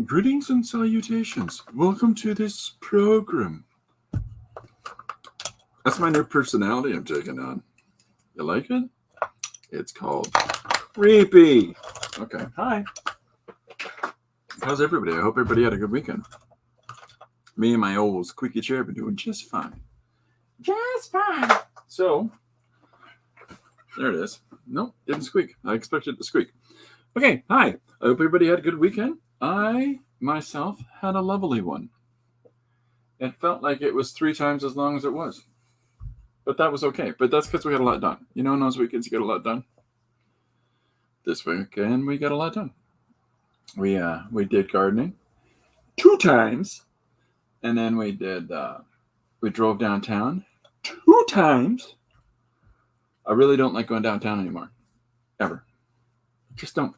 Greetings and salutations. Welcome to this program. That's my new personality I'm taking on. You like it? It's called Creepy. Okay, hi. How's everybody? I hope everybody had a good weekend. Me and my old squeaky chair have been doing just fine. Just fine. So, there it is. Nope, didn't squeak. I expected it to squeak. Okay, hi. I hope everybody had a good weekend. I, myself, had a lovely one. It felt like it was 3 times as long as it was. But that was okay. But that's because we got a lot done. You know, in those weekends, you get a lot done. This weekend, we got a lot done. We did gardening 2 times. And then we drove downtown 2 times. I really don't like going downtown anymore. Ever. Just don't.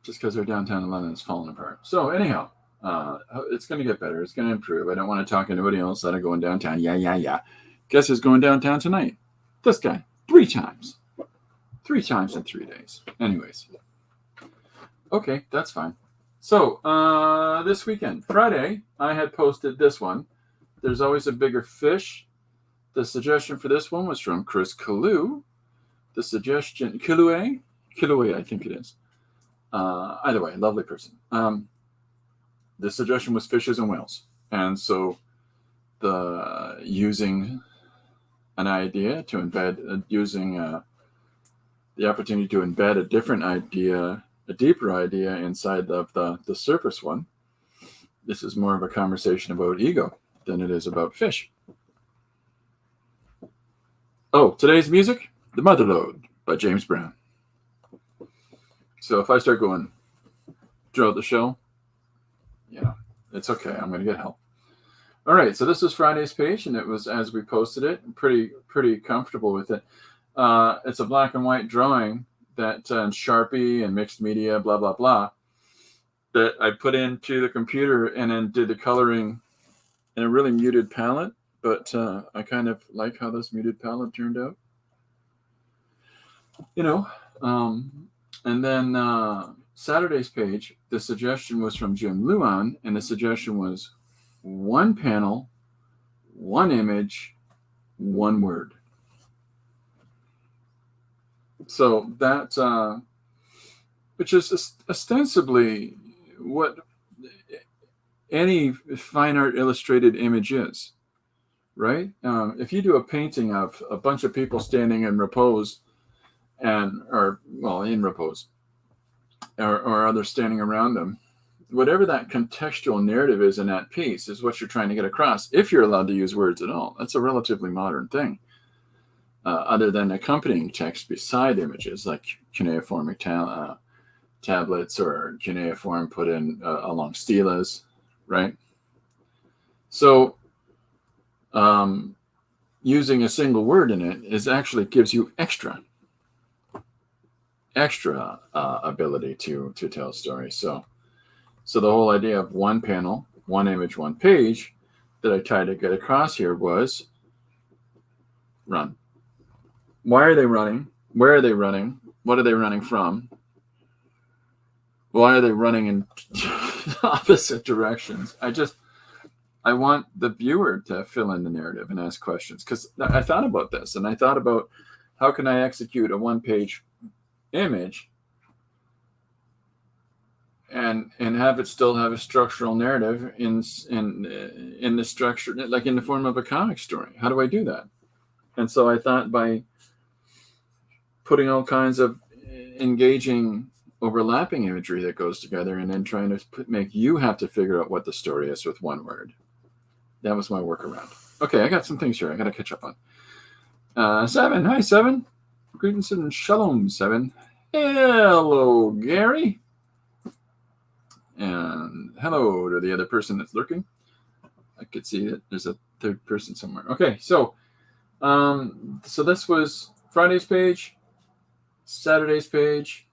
Just because our downtown in London is falling apart. So anyhow, it's going to get better. It's going to improve. I don't want to talk to anybody else that are going downtown. Yeah. Guess who's going downtown tonight? This guy. 3 times. 3 times in 3 days. Anyways. Okay, that's fine. So, this weekend, Friday, I had posted this one. There's always a bigger fish. The suggestion for this one was from Chris Kalu. The suggestion, Kilue, I think it is. Either way, lovely person. The suggestion was fishes and whales. And so using an idea to embed, using the opportunity to embed a different idea, a deeper idea inside of the surface one. This is more of a conversation about ego than it is about fish. Oh, today's music, The Mother Lode by James Brown. So if I start going throughout the show, it's okay. I'm going to get help. All right, so this was Friday's page, and it was as we posted it. I'm pretty comfortable with it. It's a black and white drawing that Sharpie and mixed media, blah, blah, blah, that I put into the computer and then did the coloring in a really muted palette. But I kind of like how this muted palette turned out. And then Saturday's page, the suggestion was from Jim Luan, and the suggestion was 1 panel, 1 image, 1 word. So that, which is ostensibly what any fine art illustrated image is, right? If you do a painting of a bunch of people standing in repose, in repose, or others standing around them, whatever that contextual narrative is in that piece is what you're trying to get across, if you're allowed to use words at all. That's a relatively modern thing. Other than accompanying text beside images like cuneiform tablets or cuneiform put in along stelas, right? So using a single word in it actually gives you extra ability to tell stories. So the whole idea of 1 panel, 1 image, 1 page that I tried to get across here was run. Why are they running? Where are they running? What are they running from? Why are they running in opposite directions? I want the viewer to fill in the narrative and ask questions, because I thought about this, and I thought about how can I execute a 1-page image and have it still have a structural narrative in the structure, like in the form of a comic story. How do I do that? And so I thought by putting all kinds of engaging overlapping imagery that goes together and then trying to make you have to figure out what the story is with 1 word. That was my workaround. Okay, I got some things here I got to catch up on. 7. Hi, 7. Greetings and shalom, 7. Hello, Gary. And hello to the other person that's lurking. I could see that there's a third person somewhere. Okay, so this was Friday's page, Saturday's page,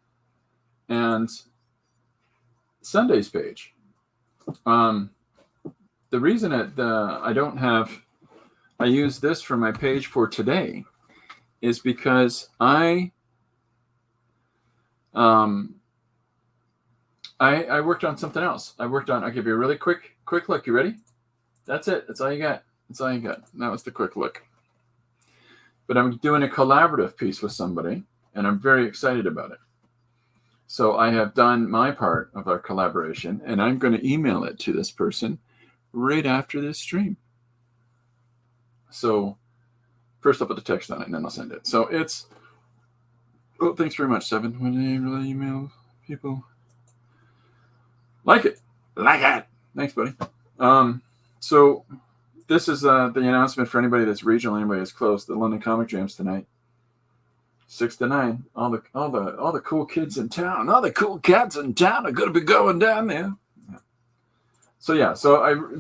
and Sunday's page. The reason I use this for my page for today is because I I worked on something else. I'll give you a really quick look. You ready? That's it. That's all you got. That's all you got. That was the quick look. But I'm doing a collaborative piece with somebody, and I'm very excited about it. So I have done my part of our collaboration, and I'm going to email it to this person right after this stream. So first I'll put the text on it, and then I'll send it. So it's, oh, thanks very much, 7. When they really email people. Like it. Thanks, buddy. So this is the announcement for anybody that's regional, anybody that's close. The London Comic Jams tonight, 6 to 9. All the cool kids in town, all the cool cats in town are going to be going down there. So yeah,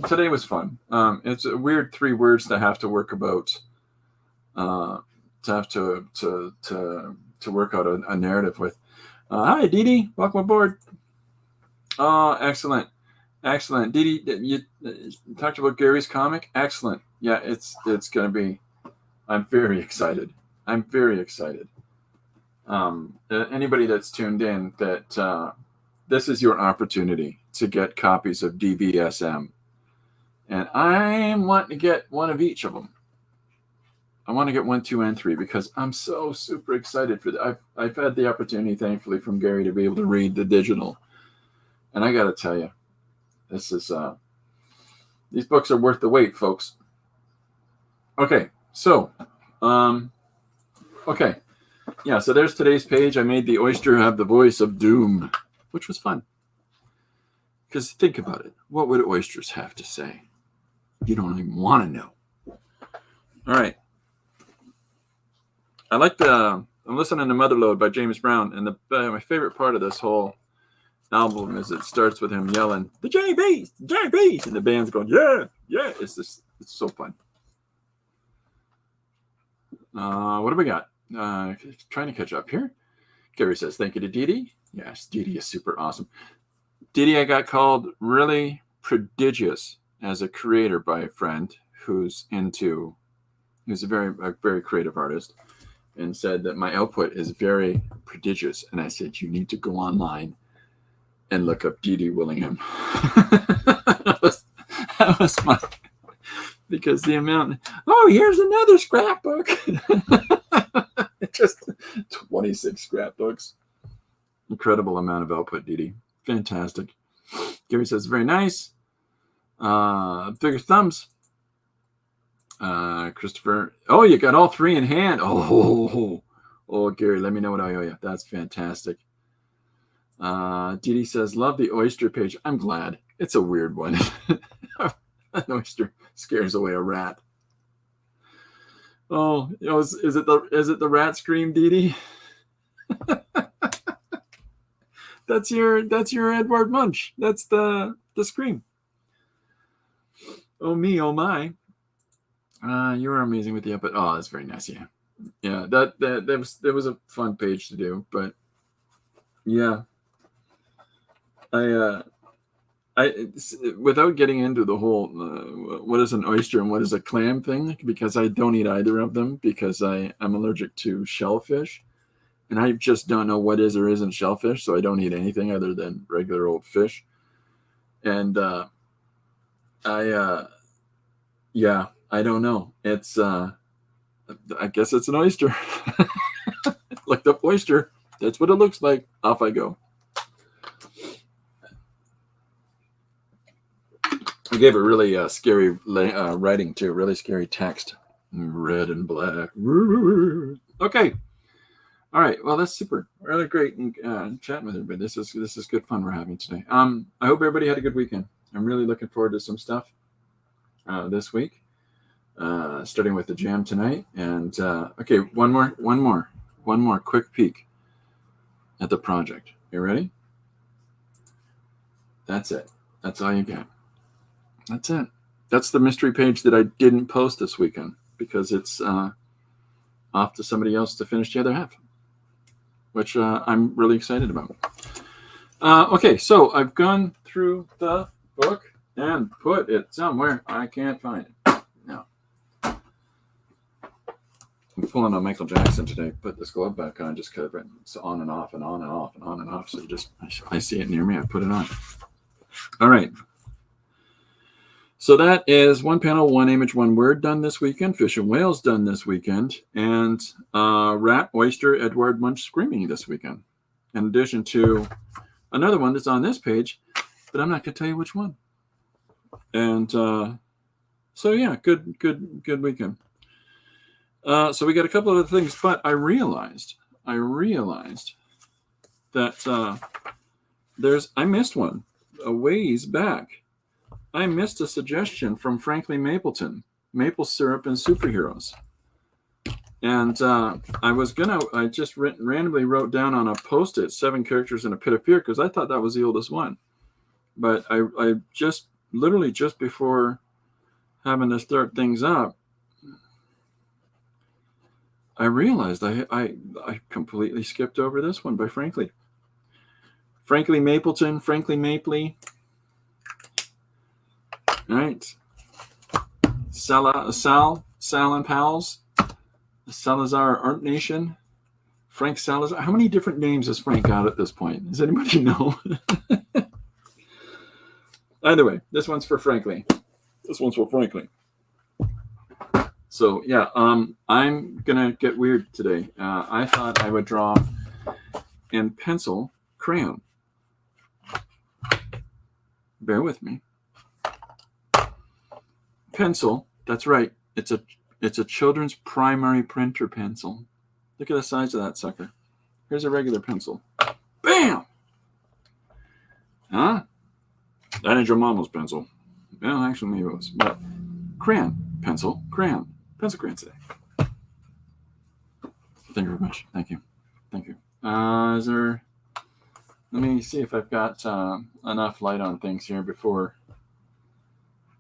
today was fun. It's a weird 3 words to have to work about. To have to work out a narrative with. Hi, Dee Dee, welcome aboard. Oh, excellent. Dee Dee, you talked about Gary's comic. Excellent. Yeah, it's going to be. I'm very excited. Anybody that's tuned in, that this is your opportunity to get copies of DVSM, and I want to get one of each of them. I want to get 1, 2, and 3 because I'm so super excited for that. I've had the opportunity, thankfully, from Gary to be able to read the digital, and I got to tell you, this is these books are worth the wait, folks. Okay, so okay, yeah. So there's today's page. I made the oyster have the voice of doom, which was fun. Because think about it, what would oysters have to say? You don't even want to know. All right. I like I'm listening to Motherlode by James Brown, and my favorite part of this whole album is it starts with him yelling, "The JBs," and the band's going, "Yeah." It's so fun. What do we got? Trying to catch up here. Gary says, "Thank you to Dee Dee." Yes, Dee Dee is super awesome. Dee Dee, I got called really prodigious as a creator by a friend who's a very creative artist, and said that my output is very prodigious. And I said, you need to go online and look up Dee Dee Willingham. that was my, because the amount, here's another scrapbook. Just 26 scrapbooks. Incredible amount of output, Dee Dee. Fantastic. Gary says, very nice. Bigger thumbs. Christopher, you got all 3 in hand. Gary, let me know what I owe you. That's fantastic. Dee Dee says, love the oyster page. I'm glad. It's a weird one. An oyster scares away a rat. Is it the rat scream, Dee Dee? That's your Edward Munch. That's the scream. Oh me, oh my. You were amazing with the output. Oh, that's very nice. Yeah. That was a fun page to do, but yeah, I without getting into the whole what is an oyster and what is a clam thing, because I don't eat either of them because I'm allergic to shellfish, and I just don't know what is or isn't shellfish, so I don't eat anything other than regular old fish, and I don't know. It's I guess it's an oyster. Looked up oyster. That's what it looks like. Off I go. I gave it really scary writing too. Really scary text. Red and black. Okay. All right. Well, that's super. Really great chatting with everybody. This is good fun we're having today. I hope everybody had a good weekend. I'm really looking forward to some stuff this week. Starting with the jam tonight, and okay, one more quick peek at the project. You ready? That's it. That's all you get. That's it. That's the mystery page that I didn't post this weekend because it's off to somebody else to finish the other half, which I'm really excited about. Okay, so I've gone through the book and put it somewhere. I can't find it. I'm pulling on Michael Jackson today. Put this glove back on just because it's on and off and on and off and on and off. So I see it near me. I put it on. All right. So that is one panel, one image, one word done this weekend. Fish and whales done this weekend. And rat, oyster, Edvard Munch screaming this weekend. In addition to another one that's on this page, but I'm not going to tell you which one. And so, yeah, good weekend. So we got a couple of other things, but I realized that I missed one a ways back. I missed a suggestion from Frankly Mapleton, maple syrup and superheroes. And I just randomly wrote down on a Post-it 7 characters in a pit of fear because I thought that was the oldest one. But I just literally just before having to start things up, I realized I completely skipped over this one by Frankly. Frankly Mapleton, Frankly Mapley. All right. Sal and Pals. Salazar Art Nation. Frank Salazar. How many different names has Frank got at this point? Does anybody know? Either way, this one's for Frankly. So yeah, I'm gonna get weird today. I thought I would draw in pencil crayon. Bear with me. Pencil. That's right. It's a children's primary printer pencil. Look at the size of that sucker. Here's a regular pencil. Bam! Huh? That ain't your mama's pencil. Well, actually, maybe it was. But crayon, pencil, crayon. Pencil crayon today. Thank you very much. Thank you. Is there... Let me see if I've got enough light on things here before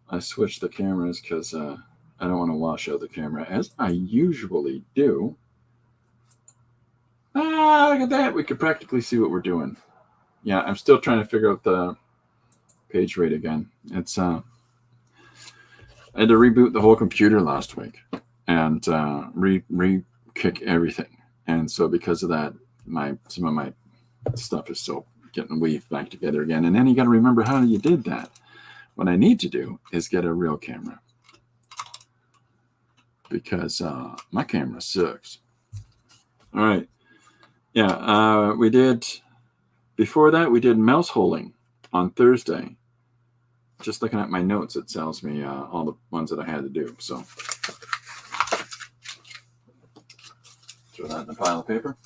I switch the cameras because I don't want to wash out the camera as I usually do. Look at that. We could practically see what we're doing. Yeah, I'm still trying to figure out the page rate again. It's I had to reboot the whole computer last week and re-kick everything. And so because of that, some of my stuff is still getting weaved back together again. And then you got to remember how you did that. What I need to do is get a real camera because my camera sucks. All right. Yeah, before that, we did mouse holing on Thursday. Just looking at my notes, it tells me all the ones that I had to do. So throw that in the pile of paper.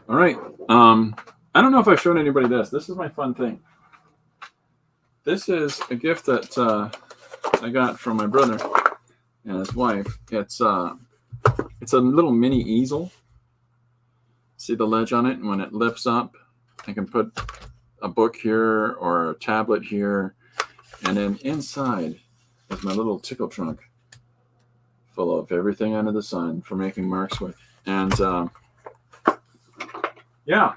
All right. I don't know if I've shown anybody this. This is my fun thing. This is a gift that I got from my brother and his wife. It's a little mini easel. See the ledge on it? And when it lifts up, I can put a book here or a tablet here. And then inside is my little tickle trunk full of everything under the sun for making marks with. And yeah.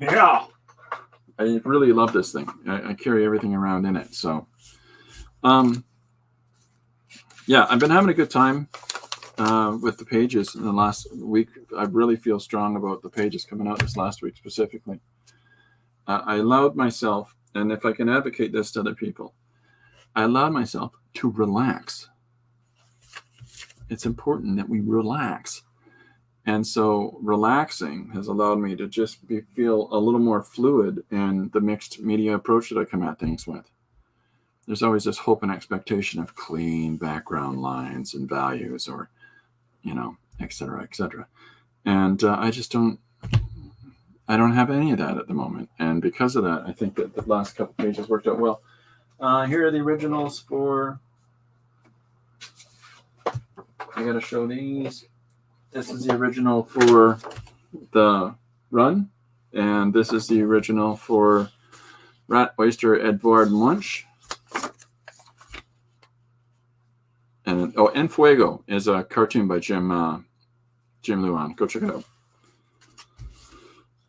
I really love this thing. I carry everything around in it. So, yeah, I've been having a good time with the pages in the last week. I really feel strong about the pages coming out this last week specifically. I allowed myself, and if I can advocate this to other people, I allowed myself to relax. It's important that we relax. And so relaxing has allowed me to just feel a little more fluid in the mixed media approach that I come at things with. There's always this hope and expectation of clean background lines and values or, et cetera, et cetera. And I don't have any of that at the moment. And because of that, I think that the last couple pages worked out well. Here are the originals for, I got to show these. This is the original for the run, and this is the original for Rat, Oyster, Edvard Munch. And En Fuego is a cartoon by Jim Luan. Go check it out.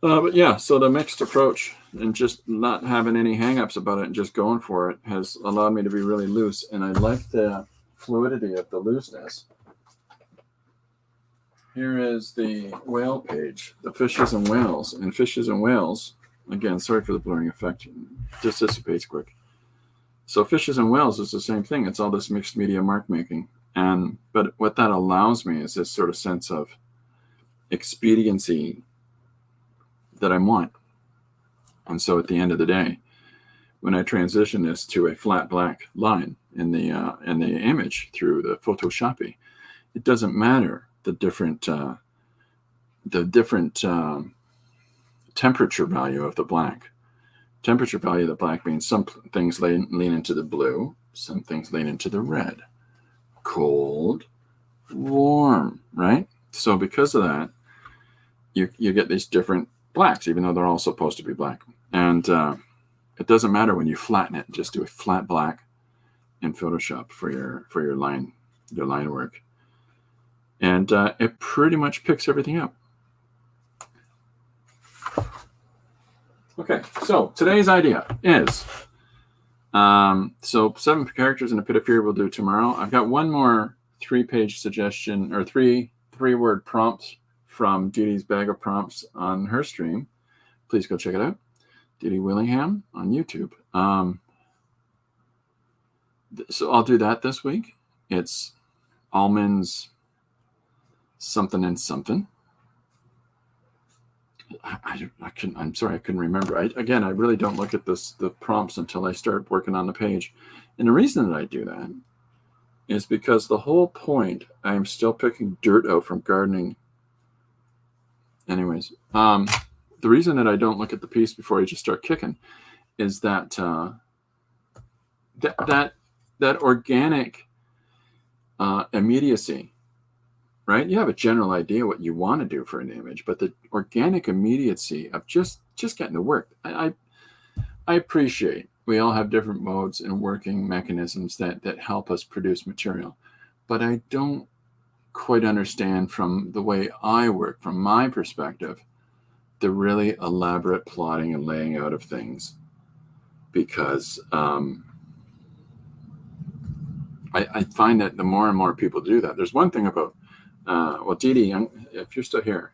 But yeah, so the mixed approach and just not having any hang-ups about it and just going for it has allowed me to be really loose, and I like the fluidity of the looseness. here is the whale page, the fishes and whales. And fishes and whales, again, sorry for the blurring effect, just dissipates quick. So fishes and whales is the same thing. It's all this mixed media mark making. But what that allows me is this sort of sense of expediency that I want. And so at the end of the day, when I transition this to a flat black line in the image through the Photoshoppy, it doesn't matter the different temperature value of the black. Temperature value of the black means some things lean into the blue, some things lean into the red. Cold, warm, right? So because of that, you get these different blacks, even though they're all supposed to be black. And it doesn't matter when you flatten it. Just do a flat black in Photoshop for your line work, and it pretty much picks everything up. Okay, so today's idea is so 7 characters in a pit of fear we'll do tomorrow. I've got one more 3-page suggestion or three-word prompts from Didi's Bag of Prompts on her stream. Please go check it out. Didi Willingham on YouTube. So I'll do that this week. It's almonds, something and something. I'm sorry, I couldn't remember. I really don't look at the prompts until I start working on the page. And the reason that I do that is because the whole point, I'm still picking dirt out from gardening. Anyways, the reason that I don't look at the piece before I just start kicking is that that organic immediacy, right? You have a general idea what you want to do for an image, but the organic immediacy of just getting to work. I appreciate we all have different modes and working mechanisms that help us produce material, but I don't quite understand from the way I work, from my perspective, the really elaborate plotting and laying out of things, because I find that the more and more people do that. There's one thing about, well, Didi, if you're still here,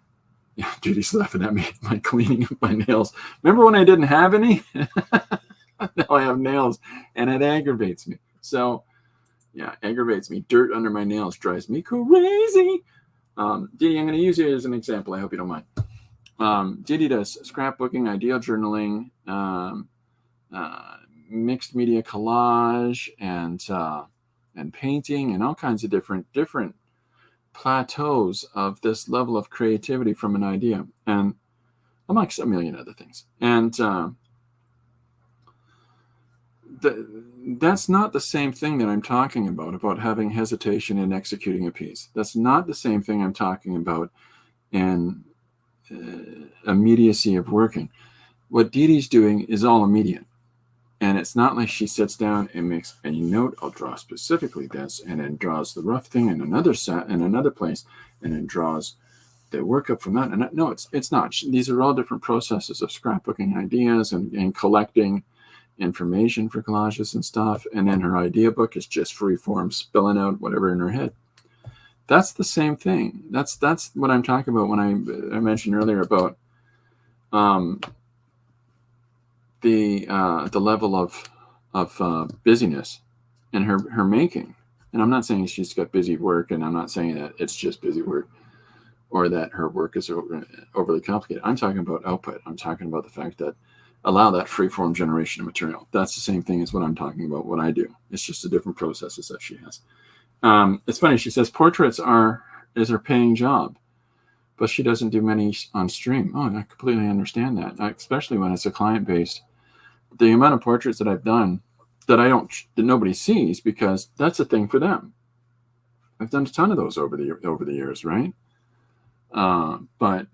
yeah, Didi's laughing at me, my cleaning of my nails. Remember when I didn't have any? Now I have nails, and it aggravates me. So, yeah, aggravates me. Dirt under my nails drives me crazy. Didi, I'm going to use you as an example. I hope you don't mind. Didi does scrapbooking, ideal journaling, mixed media collage, and painting, and all kinds of different plateaus of this level of creativity from an idea, and amongst a million other things. And that's not the same thing that I'm talking about having hesitation in executing a piece. That's not the same thing I'm talking about in immediacy of working. What Didi's doing is all immediate. And it's not like she sits down and makes a note, I'll draw specifically this, and then draws the rough thing in another set in another place, and then draws the workup from that. And no, it's not. These are all different processes of scrapbooking ideas and collecting information for collages and stuff. And then her idea book is just free form, spilling out whatever in her head. That's the same thing. That's what I'm talking about when I mentioned earlier about the level of busyness in her making. And I'm not saying she's got busy work, and I'm not saying that it's just busy work or that her work is overly complicated. I'm talking about output. I'm talking about the fact that allow that free-form generation of material. That's the same thing as what I'm talking about, what I do. It's just the different processes that she has. It's funny, she says portraits is her paying job, but she doesn't do many on stream. Oh, I completely understand that, especially when it's a client-based. The amount of portraits that I've done that nobody sees, because that's a thing for them. I've done a ton of those over the years, right? But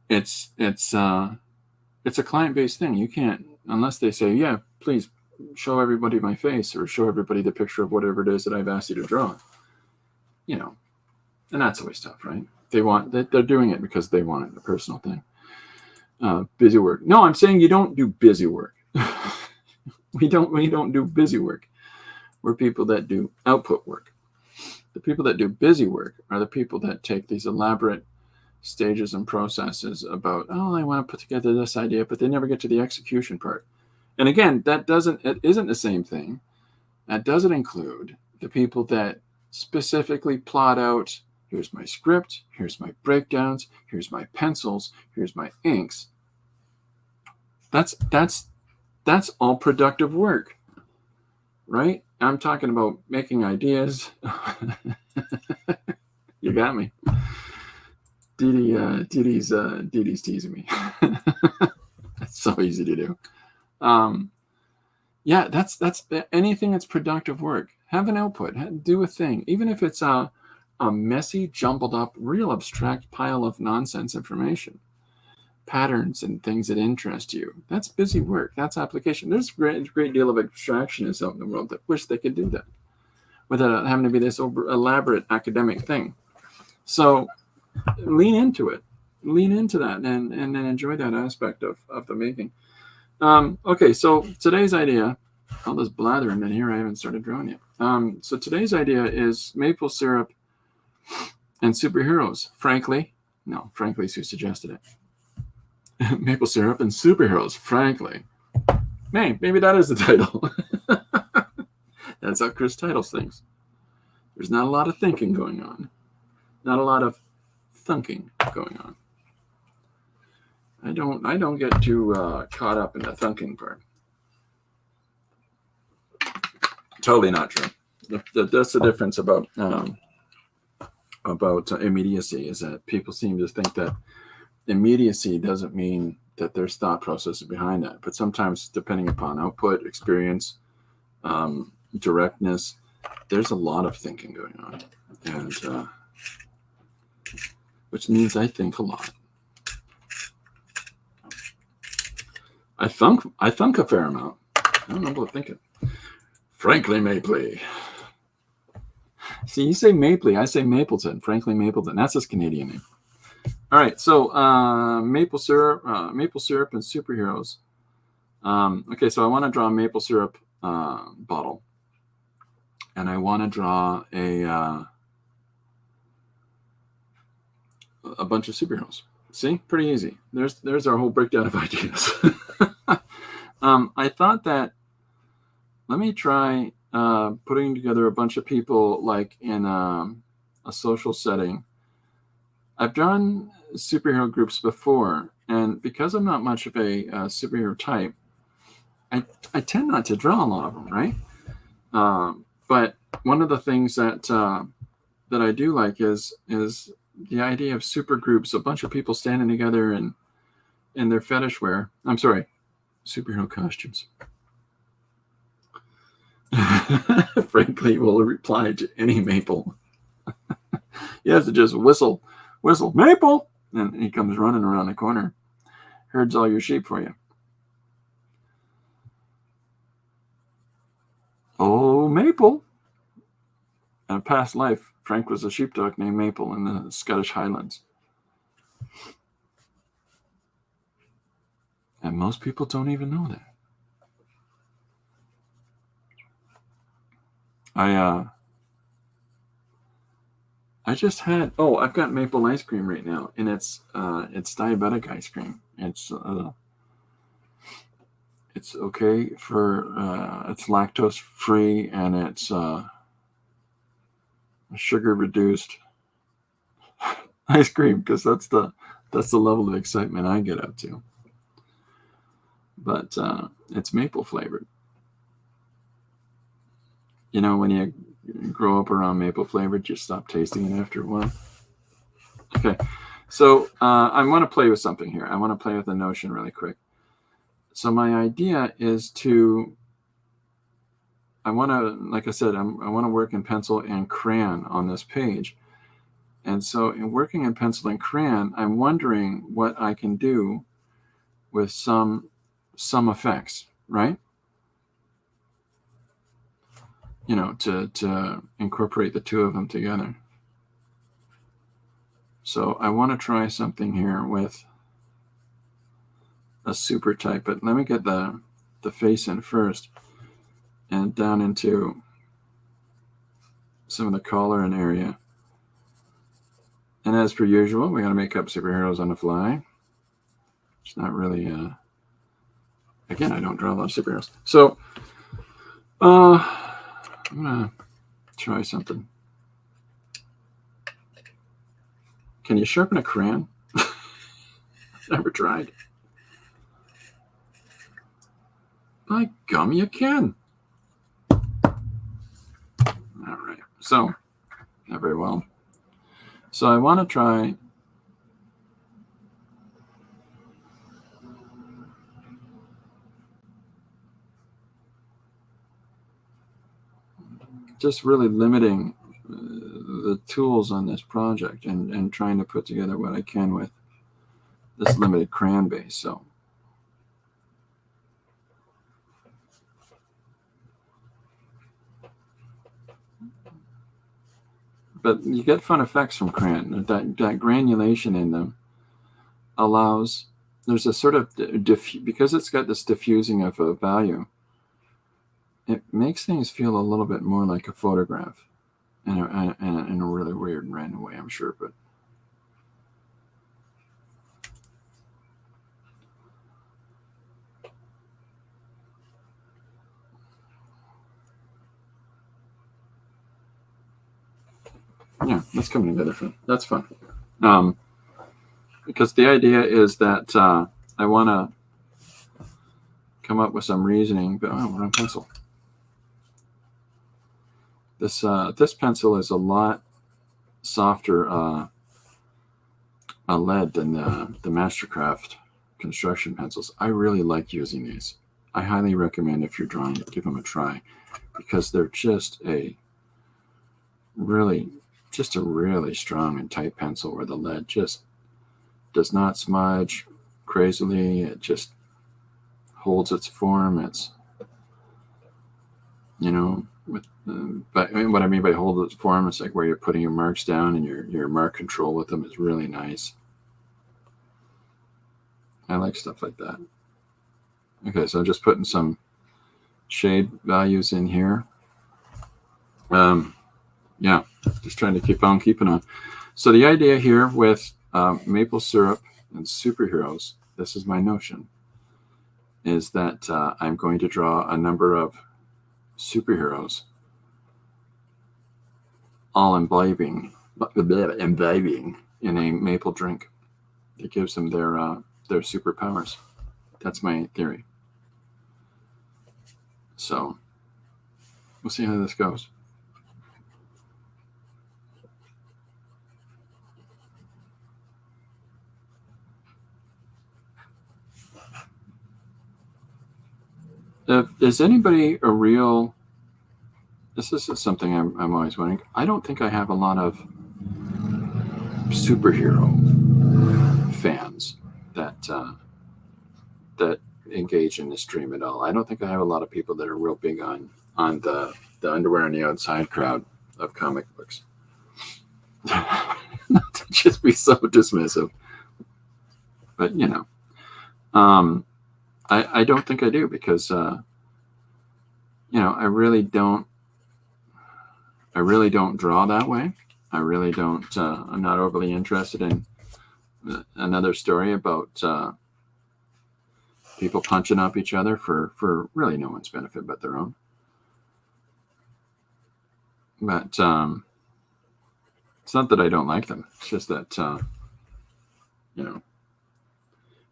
it's a client-based thing. You can't, unless they say, yeah, please show everybody my face or show everybody the picture of whatever it is that I've asked you to draw. And that's always tough, right? They're doing it because they want it, a personal thing. Busy work. No, I'm saying you don't do busy work. We don't do busy work. We're people that do output work. The people that do busy work are the people that take these elaborate stages and processes about, oh, I want to put together this idea, but they never get to the execution part. And again, it isn't the same thing. That doesn't include the people that specifically plot out, here's my script, here's my breakdowns, here's my pencils, here's my inks. That's all productive work, right? I'm talking about making ideas. You got me. Didi's teasing me. That's so easy to do. Yeah, that's anything that's productive work. Have an output. Do a thing, even if it's a messy, jumbled up, real abstract pile of nonsense information, patterns and things that interest you. That's busy work. That's application. There's a great deal of abstractionists out in the world that wish they could do that without having to be this elaborate academic thing. So lean into it. Lean into that and then enjoy that aspect of the making. Okay, so today's idea, all this blathering in here, I haven't started drawing yet. So today's idea is maple syrup and superheroes. Frankly's who suggested it. Maple syrup and superheroes, frankly. Maybe that is the title. That's how Chris titles things. There's not a lot of thinking going on. Not a lot of thunking going on. I don't get too caught up in the thunking part. Totally not true. That's the difference about immediacy, is that people seem to think that immediacy doesn't mean that there's thought processes behind that. But sometimes, depending upon output, experience, directness, there's a lot of thinking going on, and which means I think a lot. I thunk a fair amount. I don't know what I'm thinking. Frankly Mapley. See, you say Mapley, I say Mapleton. Frankly Mapleton. That's his Canadian name. All right, so maple syrup and superheroes. Okay, so I want to draw a maple syrup bottle, and I want to draw a bunch of superheroes. See, pretty easy. There's our whole breakdown of ideas. I thought that let me try putting together a bunch of people like in a social setting. I've drawn superhero groups before, and because I'm not much of a superhero type, I tend not to draw a lot of them, right? But one of the things that I do like is the idea of super groups, a bunch of people standing together in their fetish wear. I'm sorry, superhero costumes. Frankly, will reply to any maple. You have to just whistle, Maple, and he comes running around the corner. Herds all your sheep for you. Oh, Maple. In a past life, Frank was a sheepdog named Maple in the Scottish Highlands. And most people don't even know that. I just had, I've got maple ice cream right now, and it's diabetic ice cream. It's okay for, it's lactose free, and it's sugar reduced ice cream, because that's the level of excitement I get up to. But it's maple flavored. You know, when you grow up around maple flavored, you stop tasting it after a while. Okay, so I want to play with something here. I want to play with a notion really quick. So my idea is I want to, like I said, I want to work in pencil and crayon on this page. And so in working in pencil and crayon, I'm wondering what I can do with some effects, right? You know, to incorporate the two of them together. So I want to try something here with a super type, but let me get the face in first, and down into some of the color and area. And as per usual, we're going to make up superheroes on the fly. It's not really, again, I don't draw a lot of superheroes. So, I'm going to try something. Can you sharpen a crayon? Never tried. By gum, you can. All right. So, not very well. So I want to try just really limiting the tools on this project and trying to put together what I can with this limited crayon base. So but you get fun effects from crayon. That granulation in them allows, there's a sort of, because it's got this diffusing of a value, it makes things feel a little bit more like a photograph in a really weird and random way, I'm sure. But yeah, that's coming together fun. That's fun. Because the idea is that I want to come up with some reasoning, but we're on pencil. This pencil is a lot softer a lead than the Mastercraft construction pencils. I really like using these. I highly recommend, if you're drawing, give them a try, because they're just a really strong and tight pencil where the lead just does not smudge crazily. It just holds its form. It's, but what I mean by hold its form is like where you're putting your marks down, and your mark control with them is really nice. I like stuff like that. Okay, so I'm just putting some shade values in here. Yeah, just trying to keep on keeping on. So the idea here with maple syrup and superheroes, this is my notion, is that I'm going to draw a number of superheroes all imbibing in a maple drink that gives them their superpowers. That's my theory. So we'll see how this goes. Is anybody a real? This is something I'm always wondering. I don't think I have a lot of superhero fans that engage in the stream at all. I don't think I have a lot of people that are real big on the underwear on the outside crowd of comic books. Not to just be so dismissive, but I don't think I do, because I really don't draw that way. I really don't. I'm not overly interested in another story about people punching up each other for really no one's benefit but their own. But it's not that I don't like them. It's just that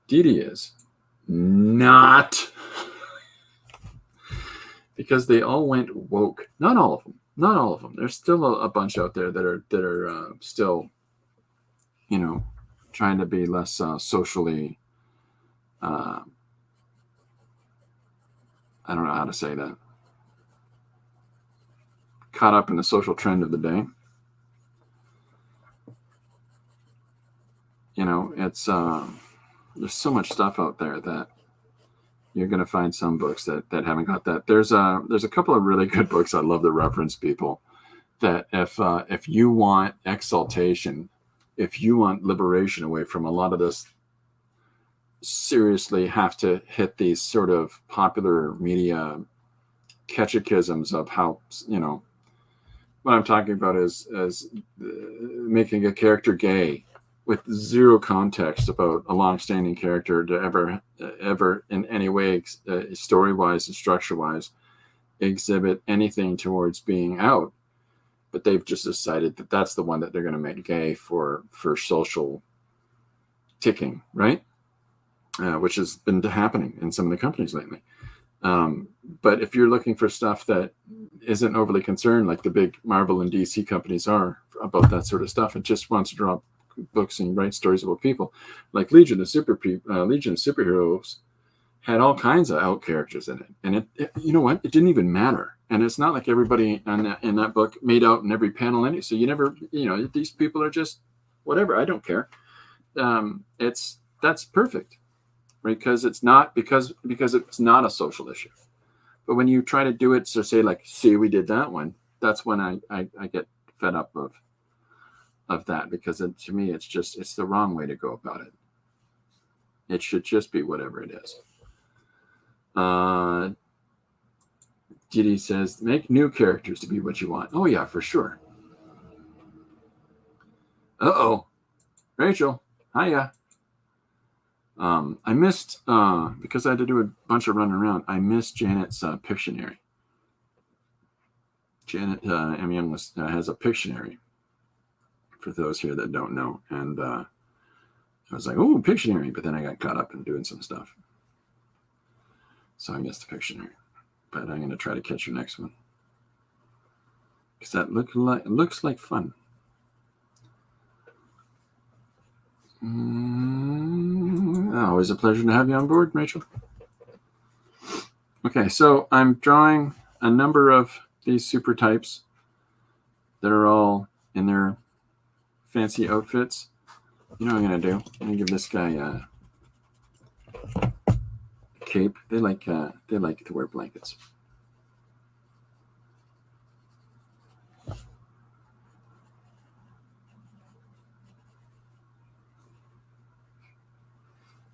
Dee is not, because they all went woke. Not all of them. Not all of them. There's still a bunch out there that are still, trying to be less socially. I don't know how to say that. Caught up in the social trend of the day. It's there's so much stuff out there that you're going to find some books that haven't got that. There's a couple of really good books I love to reference people, that if you want exaltation, if you want liberation away from a lot of this, seriously have to hit these sort of popular media catechisms of how what I'm talking about is making a character gay with zero context about a long-standing character to ever in any way, story-wise and structure-wise, exhibit anything towards being out. But they've just decided that that's the one that they're going to make gay for social ticking, right? Which has been happening in some of the companies lately. But if you're looking for stuff that isn't overly concerned, like the big Marvel and DC companies are about that sort of stuff, and just wants to draw books and write stories about people, like Legion of Superheroes had all kinds of out characters in it, and it you know what? It didn't even matter. And it's not like everybody in that book made out in every panel in it. So you never, these people are just whatever. I don't care. That's perfect, right? Because it's not a social issue. But when you try to do it, so say like, see, we did that one. That's when I get fed up of that, because to me it's the wrong way to go about it. It should just be whatever it is. Diddy says, make new characters to be what you want. Oh yeah, for sure. Uh-oh. Rachel, hiya. I missed, because I had to do a bunch of running around, I missed Janet's Pictionary. Janet MEM has a Pictionary, for those here that don't know. And I was like, oh, Pictionary. But then I got caught up in doing some stuff. So I missed the Pictionary. But I'm going to try to catch your next one, because that looks like fun. Always a pleasure to have you on board, Rachel. Okay, so I'm drawing a number of these super types that are all in their fancy outfits. You know what I'm going to do? I'm going to give this guy a cape. They like to wear blankets.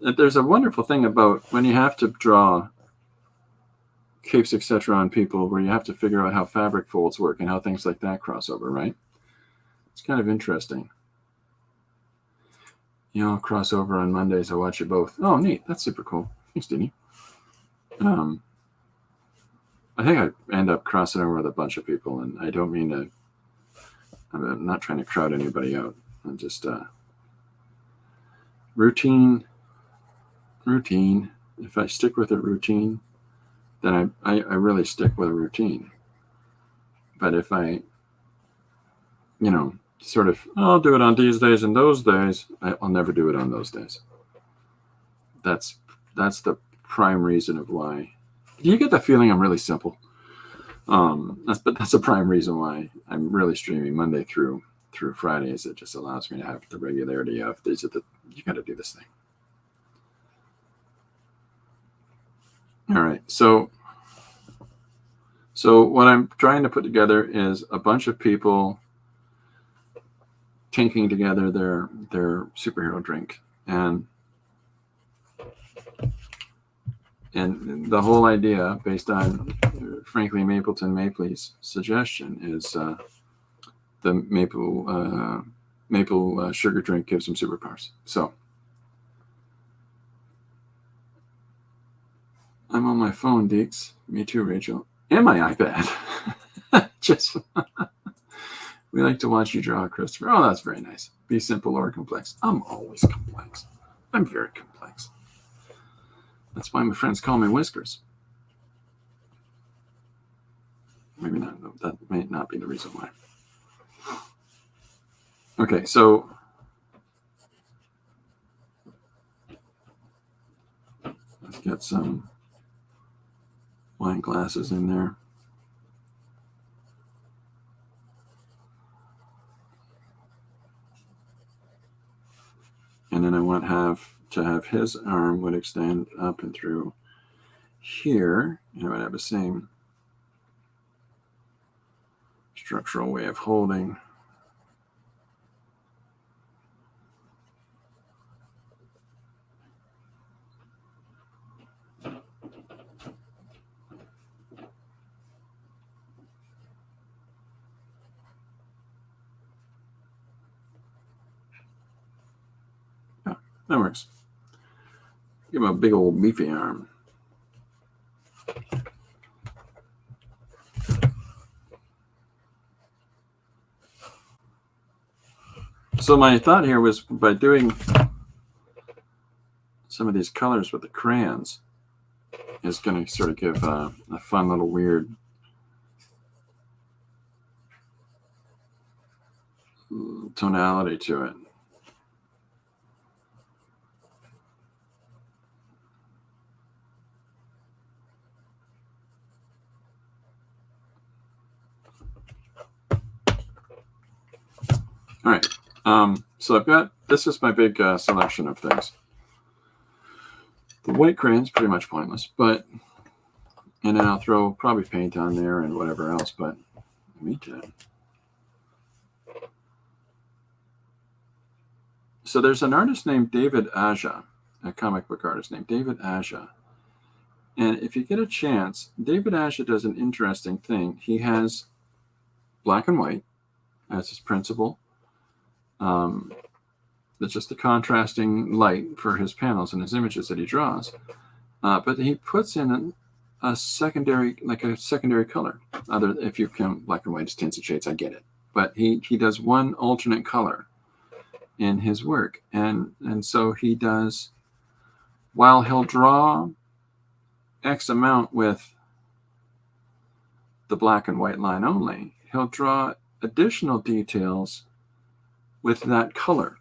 There's a wonderful thing about when you have to draw capes, etc., on people, where you have to figure out how fabric folds work and how things like that cross over, right? It's kind of interesting. Cross over on Mondays. I watch you both. Oh, neat. That's super cool. Thanks, Denny. I think I end up crossing over with a bunch of people, and I don't mean to. I'm not trying to crowd anybody out. I'm just routine. If I stick with a routine, then I really stick with a routine. But if I, sort of, I'll do it on these days and those days, I'll never do it on those days. That's the prime reason of why. Do you get the feeling I'm really simple? That's a prime reason why I'm really streaming Monday through Fridays. It just allows me to have the regularity of you got to do this thing. All right, so what I'm trying to put together is a bunch of people tinking together their superhero drink, and the whole idea, based on frankly Mapleton Mapley's suggestion, is the maple sugar drink gives them superpowers. So I'm on my phone, Deeks. Me too, Rachel. And my iPad. Just we like to watch you draw, Christopher. Oh, that's very nice. Be simple or complex. I'm always complex. I'm very complex. That's why my friends call me Whiskers. Maybe not. No, that may not be the reason why. Okay, so let's get some wine glasses in there. And then I want to have his arm would extend up and through here, and I would have the same structural way of holding. That works. Give him a big old beefy arm. So my thought here was, by doing some of these colors with the crayons, is going to sort of give a fun little weird tonality to it. All right. So I've got, this is my big selection of things. The white crayon's pretty much pointless, but, and then I'll throw probably paint on there and whatever else, but me too. So there's an artist named David Aja, a comic book artist named David Aja. And if you get a chance, David Aja does an interesting thing. He has black and white as his principal. That's just the contrasting light for his panels and his images that he draws. But he puts in a secondary, like a secondary color. Other, if you count black and white as tints and shades, I get it. But he does one alternate color in his work. And so he does, while he'll draw X amount with the black and white line only, he'll draw additional details with that color.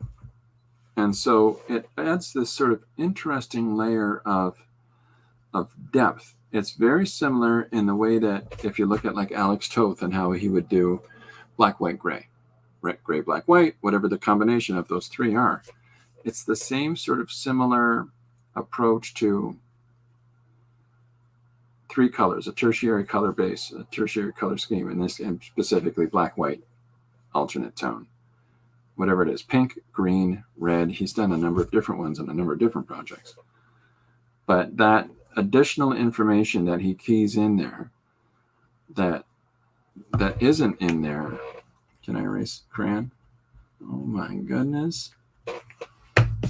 And so it adds this sort of interesting layer of depth. It's very similar in the way that if you look at like Alex Toth and how he would do black, white, gray, gray, black, white, whatever the combination of those three are. It's the same sort of similar approach to three colors, a tertiary color base, a tertiary color scheme, and specifically black, white, alternate tone. Whatever it is, pink, green, red. He's done a number of different ones on a number of different projects. But that additional information that he keys in there that isn't in there. Can I erase crayon? Oh my goodness.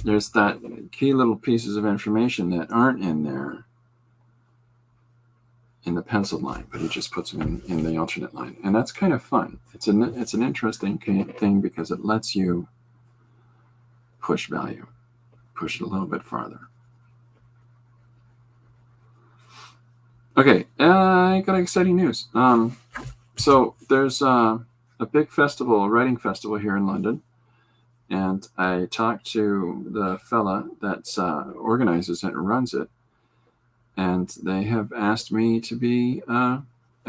There's that key little pieces of information that aren't in there in the pencil line, but he just puts them in the alternate line. And that's kind of fun. It's an interesting thing because it lets you push value, push it a little bit farther. Okay, I got exciting news. So there's a big festival, a writing festival here in London. And I talked to the fella that organizes it and runs it. And they have asked me to be a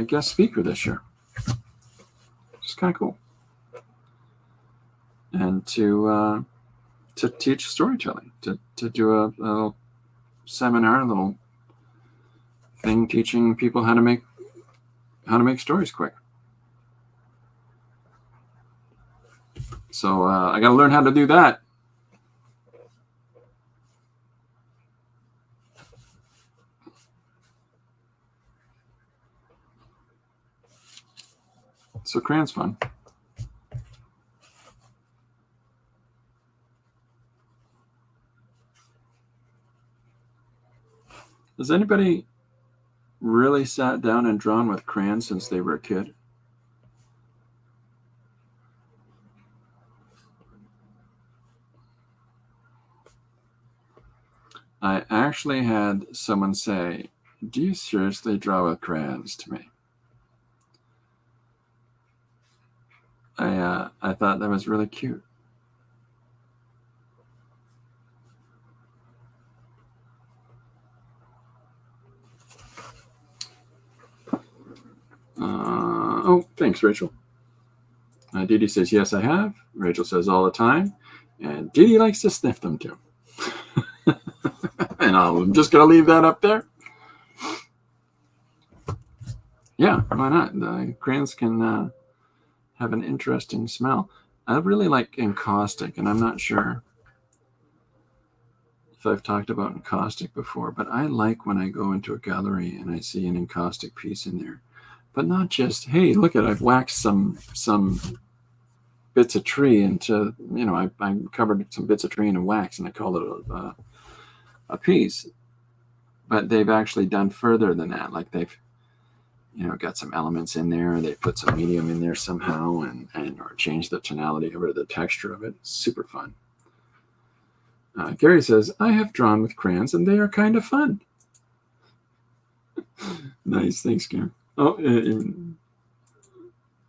guest speaker this year. Which is kind of cool. And to teach storytelling, to do a little seminar, a little thing teaching people how to make stories quick. So I got to learn how to do that. So crayon's fun. Has anybody really sat down and drawn with crayons since they were a kid? I actually had someone say, "Do you seriously draw with crayons?" to me. I thought that was really cute. Oh, thanks, Rachel. Dee Dee says, yes, I have. Rachel says, all the time. And Dee Dee likes to sniff them too. And I'm just going to leave that up there. Yeah, why not? The crayons can have an interesting smell. I really like encaustic, and I'm not sure if I've talked about encaustic before, but I like when I go into a gallery and I see an encaustic piece in there. But not just, hey, look at, I've waxed some bits of tree into, I covered some bits of tree in wax and I called it a piece. But they've actually done further than that. Like they've, got some elements in there. They put some medium in there somehow and or changed the tonality or the texture of it. Super fun. Gary says, I have drawn with crayons and they are kind of fun. Nice. Thanks, Gary. Oh,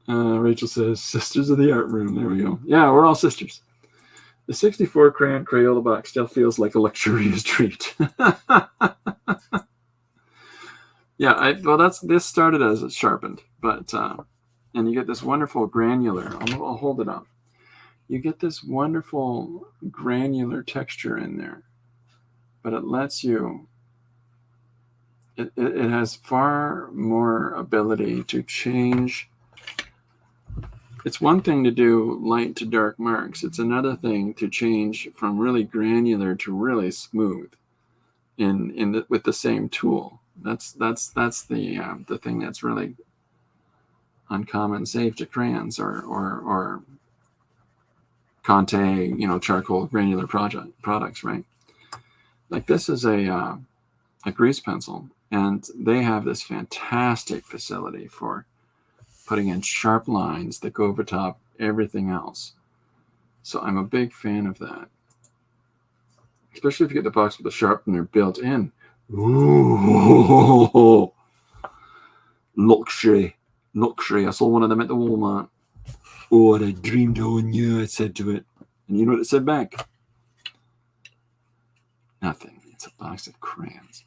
Rachel says, Sisters of the Art Room. There we go. Yeah, we're all sisters. The 64 crayon Crayola box still feels like a luxurious treat. Yeah, this started as a sharpened, but and you get this wonderful granular. I'll hold it up. You get this wonderful granular texture in there, but it lets you. It has far more ability to change. It's one thing to do light to dark marks. It's another thing to change from really granular to really smooth, with the same tool. That's the thing that's really uncommon, save to crayons or Conte, charcoal granular products, right? Like this is a grease pencil, and they have this fantastic facility for putting in sharp lines that go over top everything else. So I'm a big fan of that, especially if you get the box with the sharpener built in. Ooh, luxury. I saw one of them at the Walmart. Oh, and I dreamed on you, I said to it. And you know what it said back? Nothing. It's a box of crayons.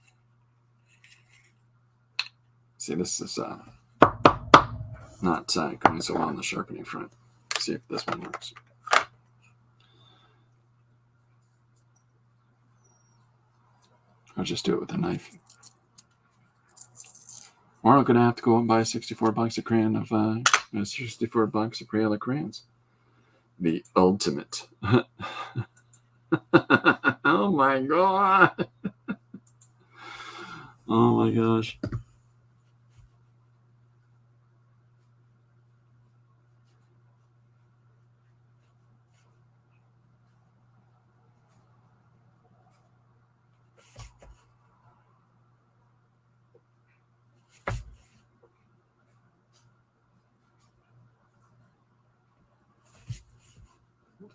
See, this is not going so well on the sharpening front. Let's see if this one works. I'll just do it with a knife. Or I'm going to have to go and buy 64 bucks of crayon of 64 bucks of Crayola crayons. The ultimate. Oh my god. Oh my gosh.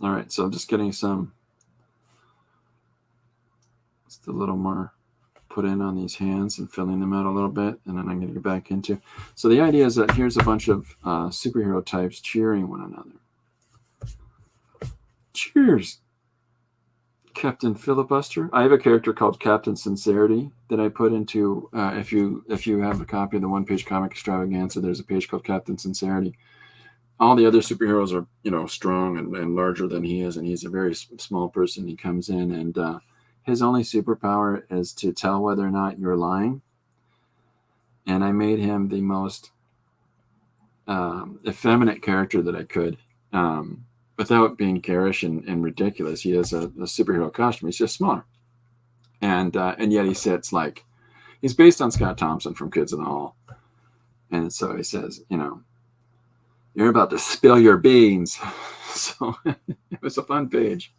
All right, so I'm just getting just a little more put in on these hands and filling them out a little bit, and then I'm going to get back into. So the idea is that here's a bunch of superhero types cheering one another. Cheers, Captain Filibuster. I have a character called Captain Sincerity that I put into. If you have a copy of the One Page Comic Extravaganza, there's a page called Captain Sincerity. All the other superheroes are, strong and larger than he is, and he's a very small person. He comes in, and his only superpower is to tell whether or not you're lying. And I made him the most effeminate character that I could, without being garish and ridiculous. He has a superhero costume. He's just smaller, and yet he sits like he's based on Scott Thompson from Kids in the Hall, and so he says, you're about to spill your beans. So it was a fun page.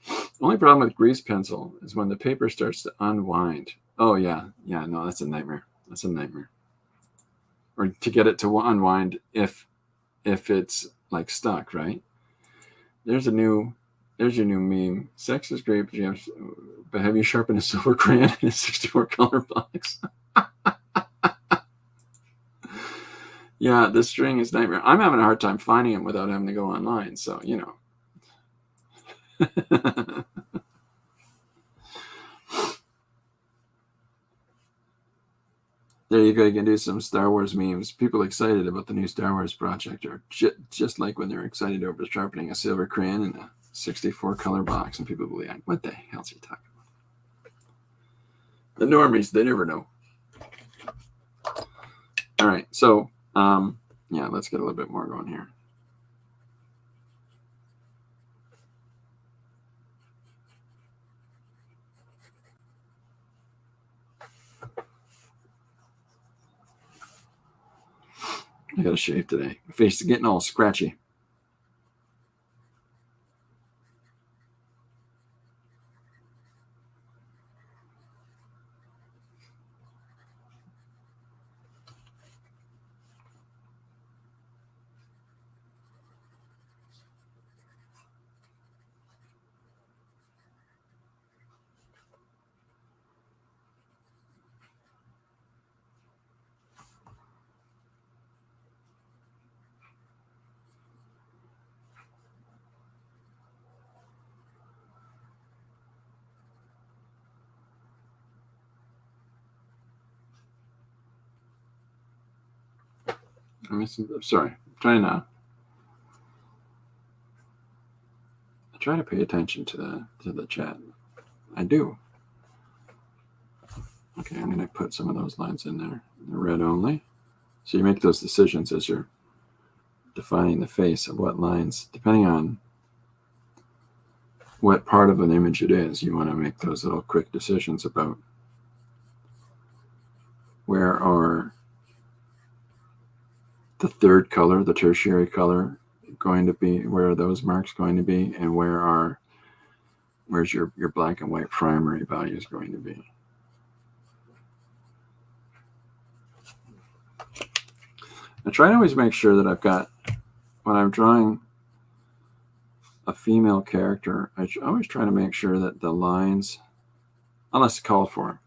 The only problem with grease pencil is when the paper starts to unwind. Oh yeah, no, that's a nightmare. Or to get it to unwind if it's like stuck, right? There's your new meme. Sex is great, but have you sharpened a silver crayon in a 64 color box? Yeah, the string is nightmare. I'm having a hard time finding them without having to go online. So, There you go. You can do some Star Wars memes. People excited about the new Star Wars project are just like when they're excited over sharpening a silver crayon in a 64 color box, and people will be like, what the hell's he talking about? The normies, they never know. All right, so let's get a little bit more going here. I got to shave today. My face is getting all scratchy. I'm sorry. I'm trying to. I try to pay attention to the chat. I do. Okay, I'm going to put some of those lines in there. The red only. So you make those decisions as you're defining the face of what lines, depending on what part of an image it is, you want to make those little quick decisions about where are the third color, the tertiary color, going to be, where are those marks going to be, and where's your black and white primary values going to be. I try to always make sure that I've got, when I'm drawing a female character, I always try to make sure that the lines, unless called for,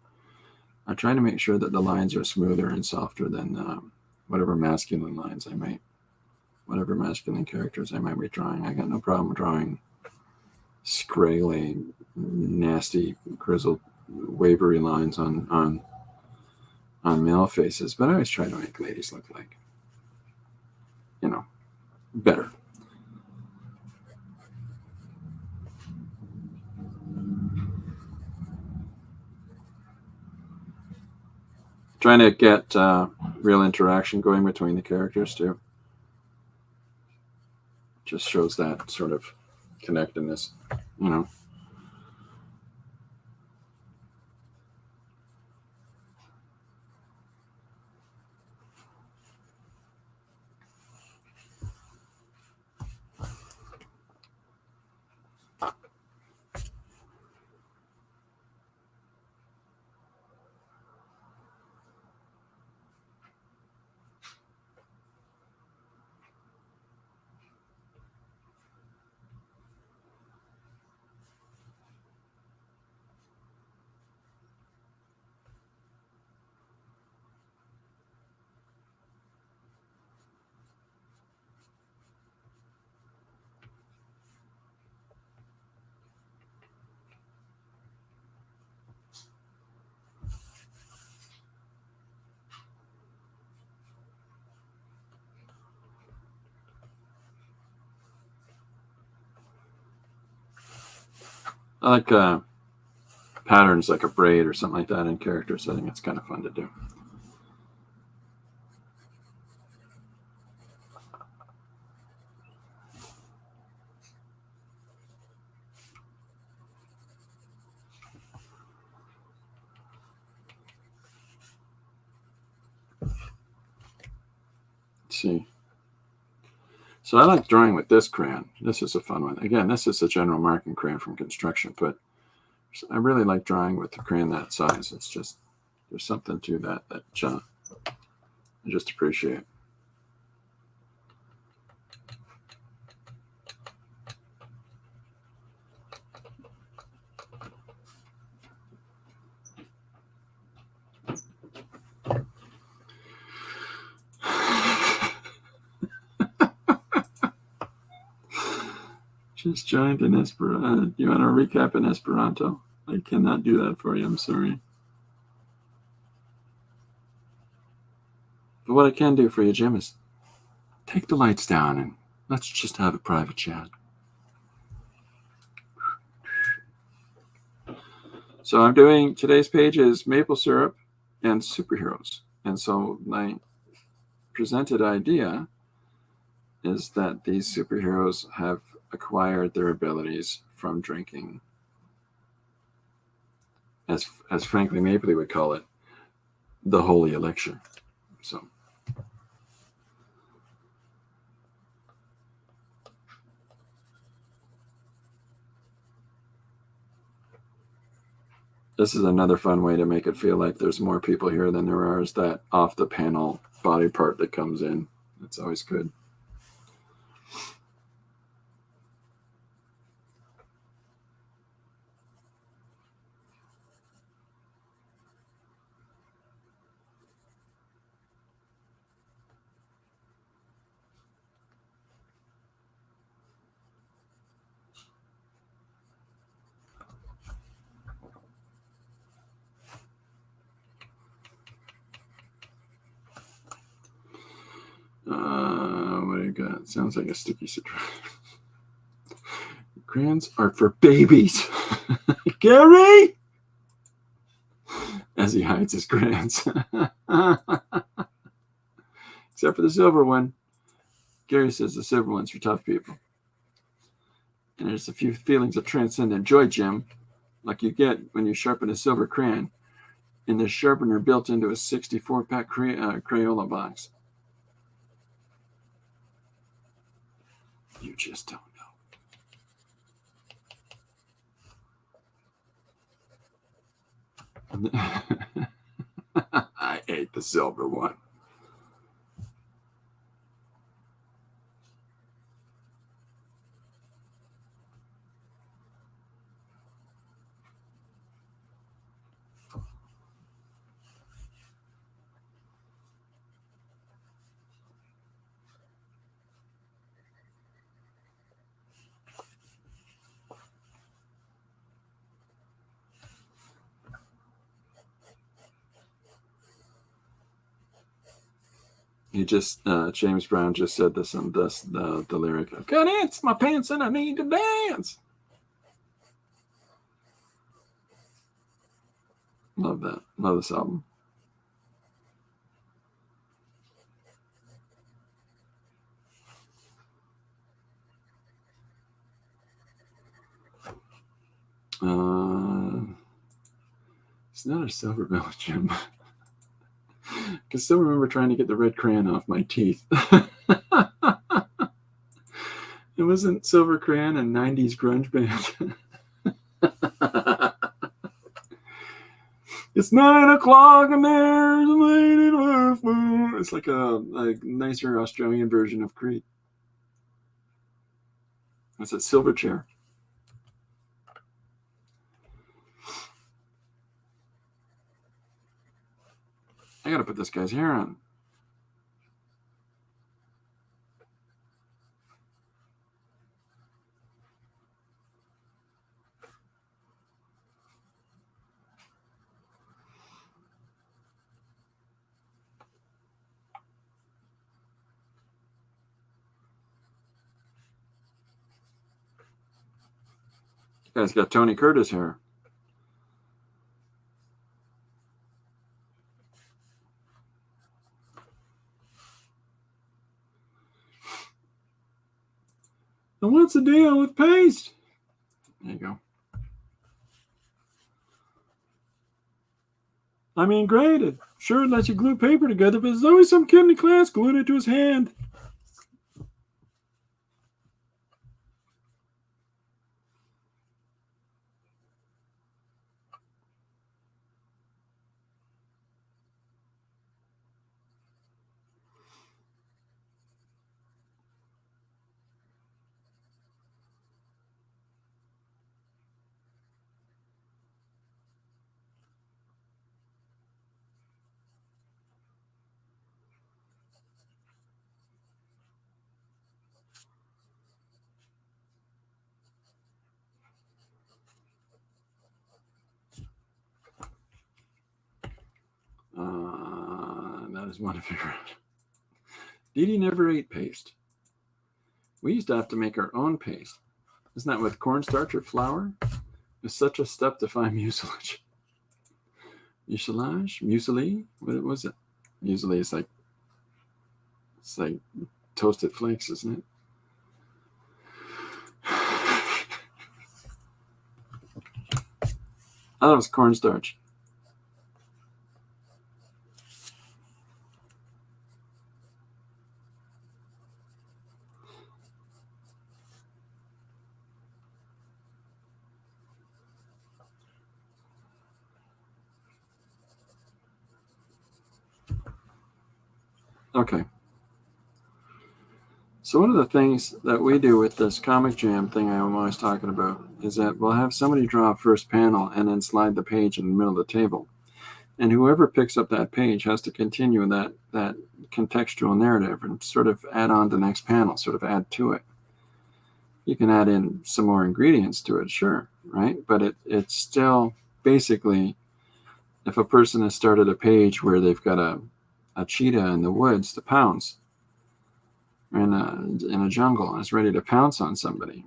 I try to make sure that the lines are smoother and softer than whatever masculine lines I might, whatever masculine characters I might be drawing. I got no problem drawing scraggly, nasty, grizzled, wavery lines on male faces, but I always try to make ladies look like, better. Trying to get real interaction going between the characters too. Just shows that sort of connectedness, I like patterns like a braid or something like that in characters. I think it's kind of fun to do. Let's see. So I like drawing with this crayon. This is a fun one. Again, this is a general marking crayon from construction, but I really like drawing with the crayon that size. It's just, there's something to that I just appreciate. Just joined in Esperanto. You want to recap in Esperanto? I cannot do that for you. I'm sorry. But what I can do for you, Jim, is take the lights down and let's just have a private chat. So I'm doing, today's page is maple syrup and superheroes. And so my presented idea is that these superheroes have acquired their abilities from drinking, as Franklin Mapley would call it, the holy elixir. So this is another fun way to make it feel like there's more people here than there are, is that off the panel body part that comes in. It's always good. What do you got? Sounds like a sticky citrus. Crayons are for babies. Gary! As he hides his crayons. Except for the silver one. Gary says the silver one's for tough people. And there's a few feelings of transcendent joy, Jim, like you get when you sharpen a silver crayon in the sharpener built into a 64-pack Crayola box. You just don't know. I ate the silver one. He just, James Brown just said this on the lyric. I've got ants in my pants and I need to dance. Love that. Love this album. It's not a silver bell, Jim. I can still remember trying to get the red crayon off my teeth. It wasn't silver crayon and 90s grunge band. It's 9 o'clock and there's a lady with moon. It's like a nicer Australian version of Creed. That's a silver chair. I gotta put this guy's hair on. This guy's got Tony Curtis hair. And what's the deal with paste? There you go. I mean, great. It sure lets you glue paper together, but there's always some kid in the class gluing it to his hand. That is one to figure out. Dee Dee never ate paste. We used to have to make our own paste. Isn't that with cornstarch or flour? It's such a step to find mucilage. Mucilage? Muesli? What was it? Muesli is it's like toasted flakes, isn't it? I thought it was cornstarch. Okay. So one of the things that we do with this Comic Jam thing I'm always talking about is that we'll have somebody draw a first panel and then slide the page in the middle of the table. And whoever picks up that page has to continue that contextual narrative and sort of add on the next panel, sort of add to it. You can add in some more ingredients to it, sure, right? But it's still basically, if a person has started a page where they've got a cheetah in the woods to pounce, in a jungle and is ready to pounce on somebody.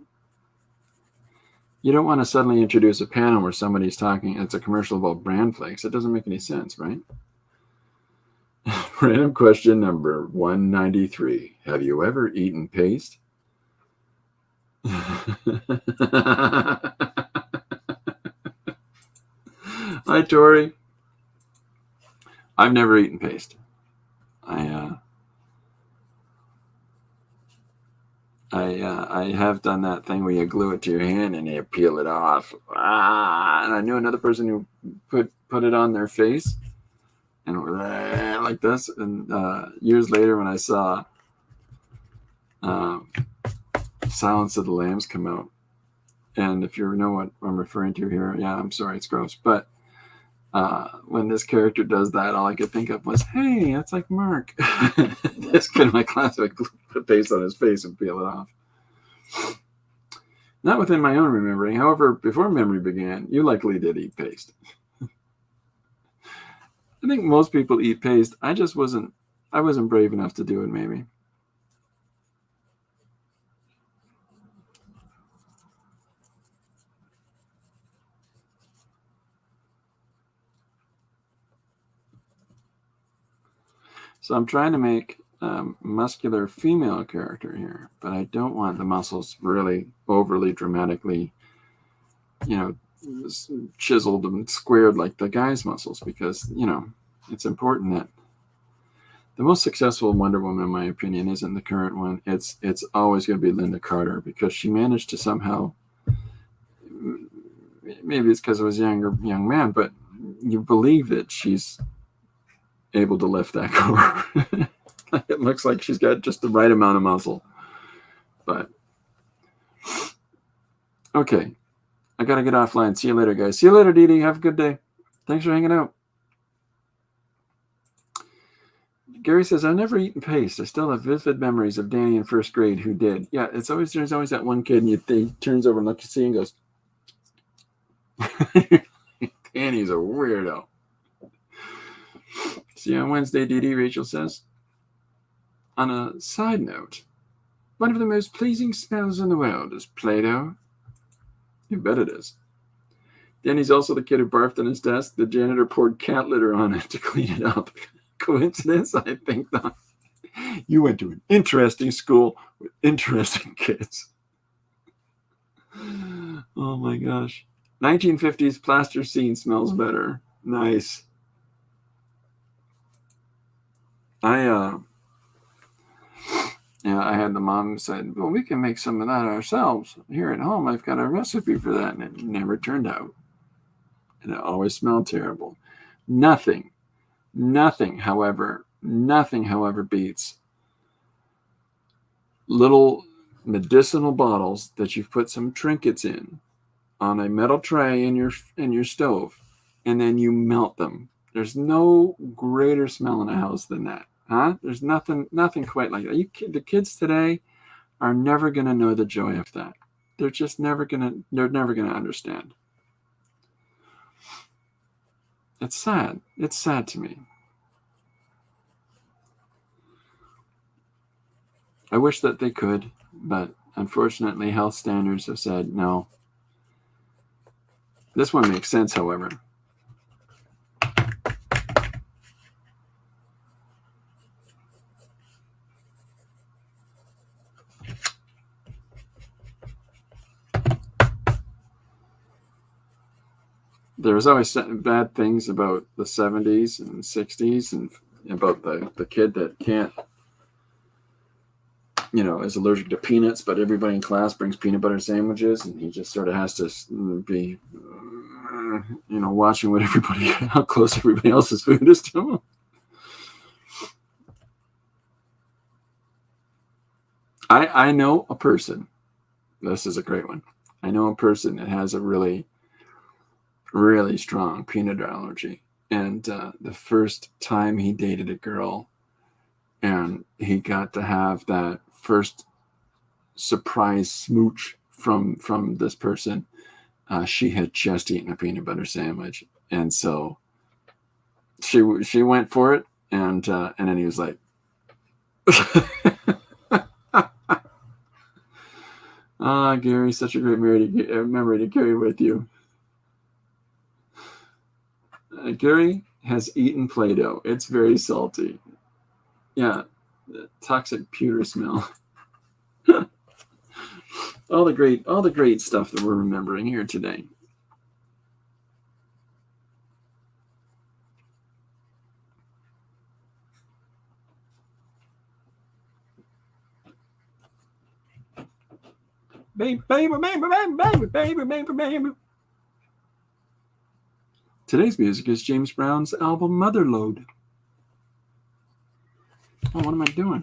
You don't want to suddenly introduce a panel where somebody's talking. It's a commercial about bran flakes. It doesn't make any sense, right? Random question number 193. Have you ever eaten paste? Hi, Tori. I've never eaten paste. I have done that thing where you glue it to your hand and you peel it off. And I knew another person who put it on their face and like this. And years later, when I saw Silence of the Lambs come out, and if you know what I'm referring to here, yeah, I'm sorry, it's gross, but when this character does that, all I could think of was, hey, that's like Mark. This kid in my class would put paste on his face and peel it off. Not within my own remembering. However, before memory began, you likely did eat paste. I think most people eat paste. I wasn't brave enough to do it, maybe. So I'm trying to make muscular female character here, but I don't want the muscles really overly dramatically, chiseled and squared like the guy's muscles, because, it's important that the most successful Wonder Woman, in my opinion, isn't the current one. It's always going to be Linda Carter, because she managed to somehow, maybe it's because I was a young man, but you believe that she's able to lift that core. It looks like she's got just the right amount of muscle. But okay, I gotta get offline. See you later, guys. See you later, Dee Dee. Have a good day. Thanks for hanging out. Gary says, I've never eaten paste. I still have vivid memories of Danny in first grade who did. Yeah, there's always that one kid, and he turns over and looks at you and goes, Danny's a weirdo. See you on Wednesday, Dee Dee, Rachel says. On a side note, one of the most pleasing smells in the world is Play-Doh. You bet it is. Danny's also the kid who barfed on his desk. The janitor poured cat litter on it to clean it up. Coincidence? I think not. You went to an interesting school with interesting kids. Oh my gosh. 1950s plasticine smells better. Nice. I had the mom said, well, we can make some of that ourselves here at home. I've got a recipe for that. And it never turned out. And it always smelled terrible. Nothing, however, beats little medicinal bottles that you've put some trinkets in on a metal tray in your stove, and then you melt them. There's no greater smell in a house than that. Huh? There's nothing quite like that. The kids today are never going to know the joy of that. They're never going to understand. It's sad. It's sad to me. I wish that they could, but unfortunately, health standards have said no. This one makes sense, however. There was always bad things about the 70s and 60s and about the kid that can't, is allergic to peanuts, but everybody in class brings peanut butter sandwiches, and he just sort of has to be, watching how close everybody else's food is to him. I know a person. This is a great one. I know a person that has a really, really strong peanut allergy. And the first time he dated a girl and he got to have that first surprise smooch from this person, she had just eaten a peanut butter sandwich. And so she went for it. And then he was like, Ah, Gary, such a great memory to carry with you. Gary has eaten Play-Doh. It's very salty. Yeah, toxic pewter smell. all the great stuff that we're remembering here today. Baby, baby, baby, baby, baby, baby, baby, baby. Today's music is James Brown's album Motherlode. Oh, what am I doing?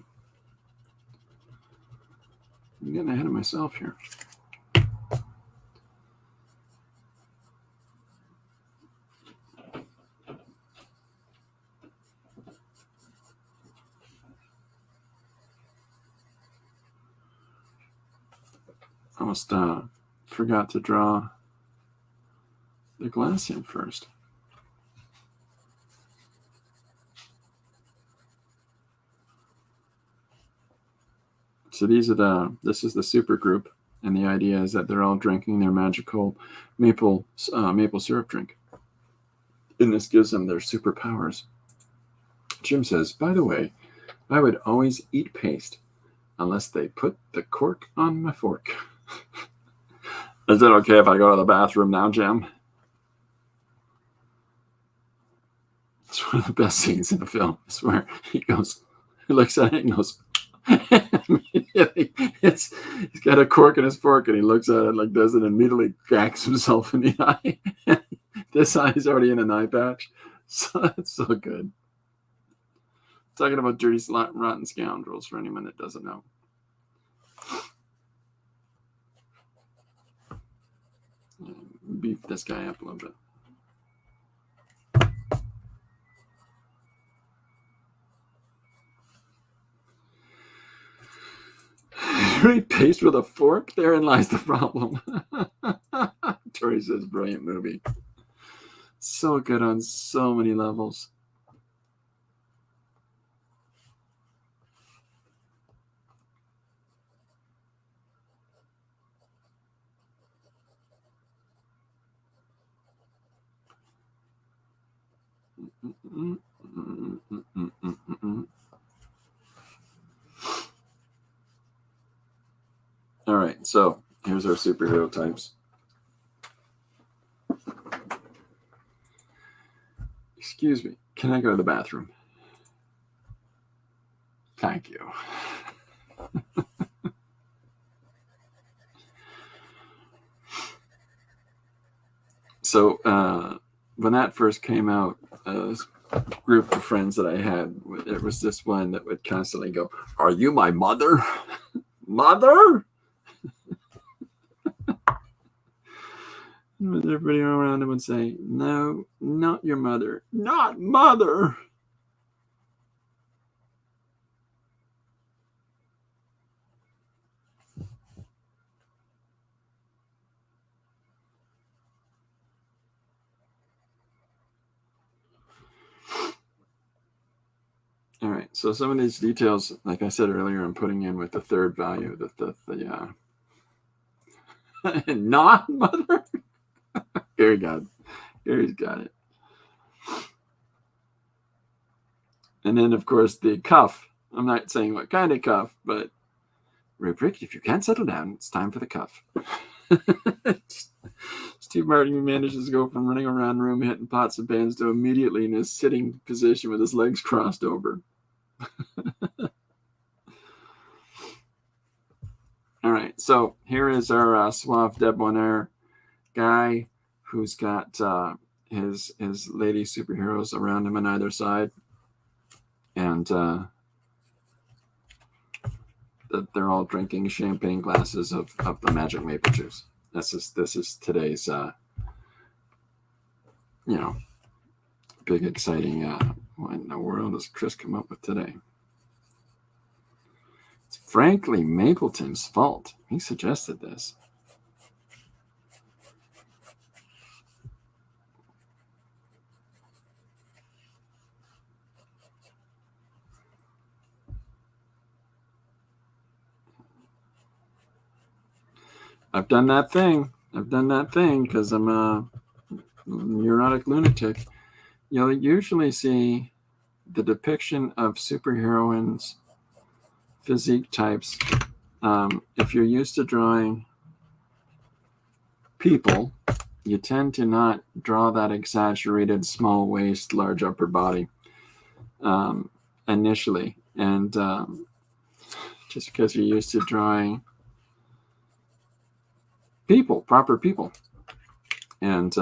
I'm getting ahead of myself here. Almost forgot to draw the glass in first. So this is the super group, and the idea is that they're all drinking their magical maple syrup drink. And this gives them their superpowers. Jim says, by the way, I would always eat paste unless they put the cork on my fork. Is it okay if I go to the bathroom now, Jim? It's one of the best scenes in the film. It's where he looks at it and goes, he's got a cork in his fork and he looks at it like this and immediately cracks himself in the eye. This eye is already in an eye patch. So it's so good. Talking about dirty, rotten scoundrels for anyone that doesn't know. Beef this guy up a little bit. Paste with a fork? Therein lies the problem. Tori says, brilliant movie. So good on so many levels. All right, so here's our superhero types. Excuse me, can I go to the bathroom? Thank you. So when that first came out, this group of friends that I had, there was this one that would constantly go, "Are you my mother? Mother?" And everybody around him would say, "No, not your mother. Not mother." All right, so some of these details, like I said earlier, I'm putting in with the third value, not mother. Gary's got it. And then, of course, the cuff. I'm not saying what kind of cuff, but Rick, if you can't settle down, it's time for the cuff. Steve Martin manages to go from running around the room hitting pots and pans to immediately in his sitting position with his legs crossed over. All right, so here is our suave debonair guy who's got his lady superheroes around him on either side, and they're all drinking champagne glasses of the magic maple juice. This is today's big exciting. What in the world does Chris come up with today? It's frankly Mapleton's fault. He suggested this. I've done that thing. Because I'm a neurotic lunatic. You'll usually see the depiction of superheroines' physique types. If you're used to drawing people, you tend to not draw that exaggerated small waist, large upper body initially. And just because you're used to drawing people, proper people. And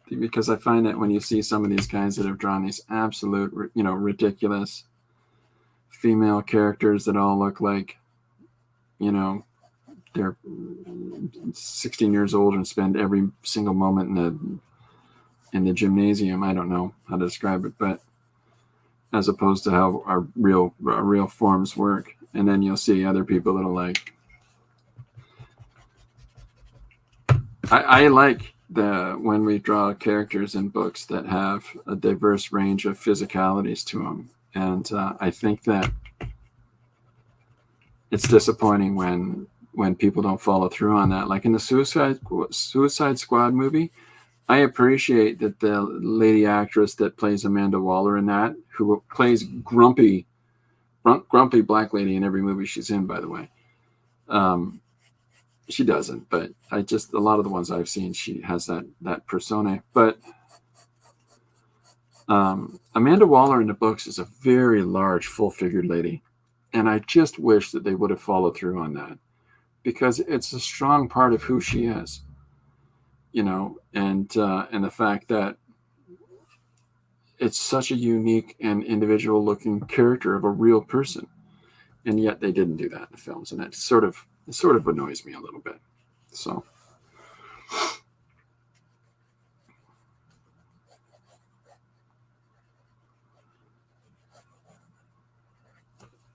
because I find that when you see some of these guys that have drawn these absolute, ridiculous female characters that all look like, they're 16 years old and spend every single moment in the gymnasium. I don't know how to describe it, but as opposed to how our real forms work. And then you'll see other people that are like, I like when we draw characters in books that have a diverse range of physicalities to them. And I think that it's disappointing when people don't follow through on that. Like in the Suicide Squad movie, I appreciate that the lady actress that plays Amanda Waller in that, who plays grumpy black lady in every movie she's in, by the way. She doesn't, but a lot of the ones I've seen, she has that persona. But Amanda Waller in the books is a very large, full-figured lady. And I just wish that they would have followed through on that, because it's a strong part of who she is, and the fact that it's such a unique and individual looking character of a real person. And yet they didn't do that in the films. And it sort of annoys me a little bit. So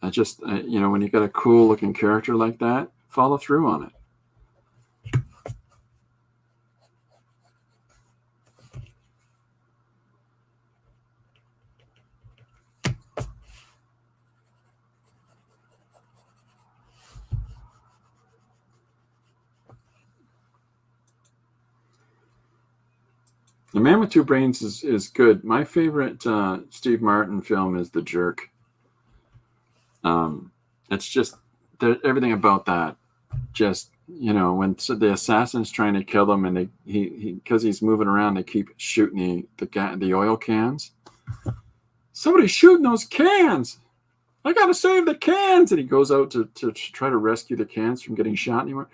when you got a cool looking character like that, follow through on it. The Man with Two Brains is good. My favorite Steve Martin film is The Jerk. It's just everything about that. Just when the assassin's trying to kill him, and because he's moving around, they keep shooting the oil cans. Somebody's shooting those cans. I gotta save the cans, and he goes out to try to rescue the cans from getting shot anymore.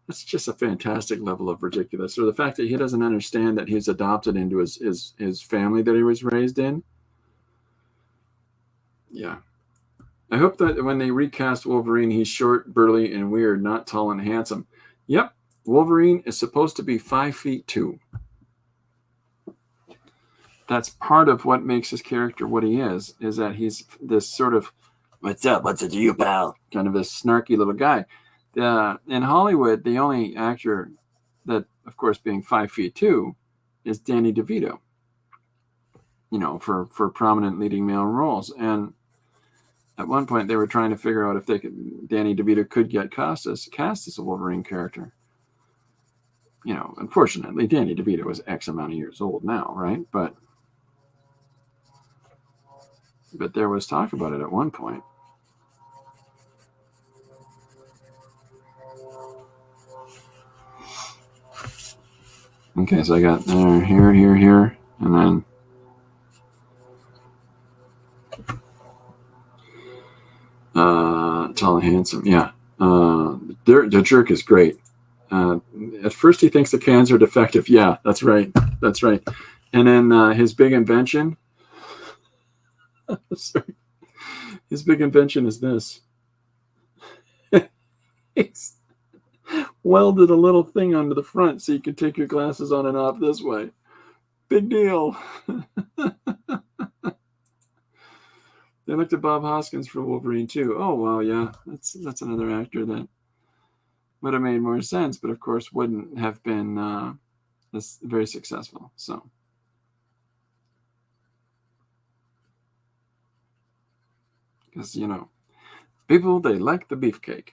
It's just a fantastic level of ridiculous. Or the fact that he doesn't understand that he's adopted into his family that he was raised in. Yeah. I hope that when they recast Wolverine, he's short, burly, and weird, not tall and handsome. Yep. Wolverine is supposed to be 5'2". That's part of what makes his character what he is that he's this sort of, what's up, what's it to you, pal? Kind of a snarky little guy. In Hollywood, the only actor that, of course, being 5'2", is Danny DeVito. For prominent leading male roles. And at one point, they were trying to figure out if Danny DeVito could get cast as a Wolverine character. Unfortunately, Danny DeVito is X amount of years old now, right? But there was talk about it at one point. Okay, so I got there, here, and then tall and handsome. Yeah, the Jerk is great. At first, he thinks the cans are defective. Yeah, that's right. And then his big invention. Sorry. His big invention is this. He's welded a little thing onto the front so you can take your glasses on and off this way. Big deal. They looked at Bob Hoskins for Wolverine too. Oh, well, yeah. That's another actor that would have made more sense, but of course wouldn't have been very successful. So. Because, people, they like the beefcake.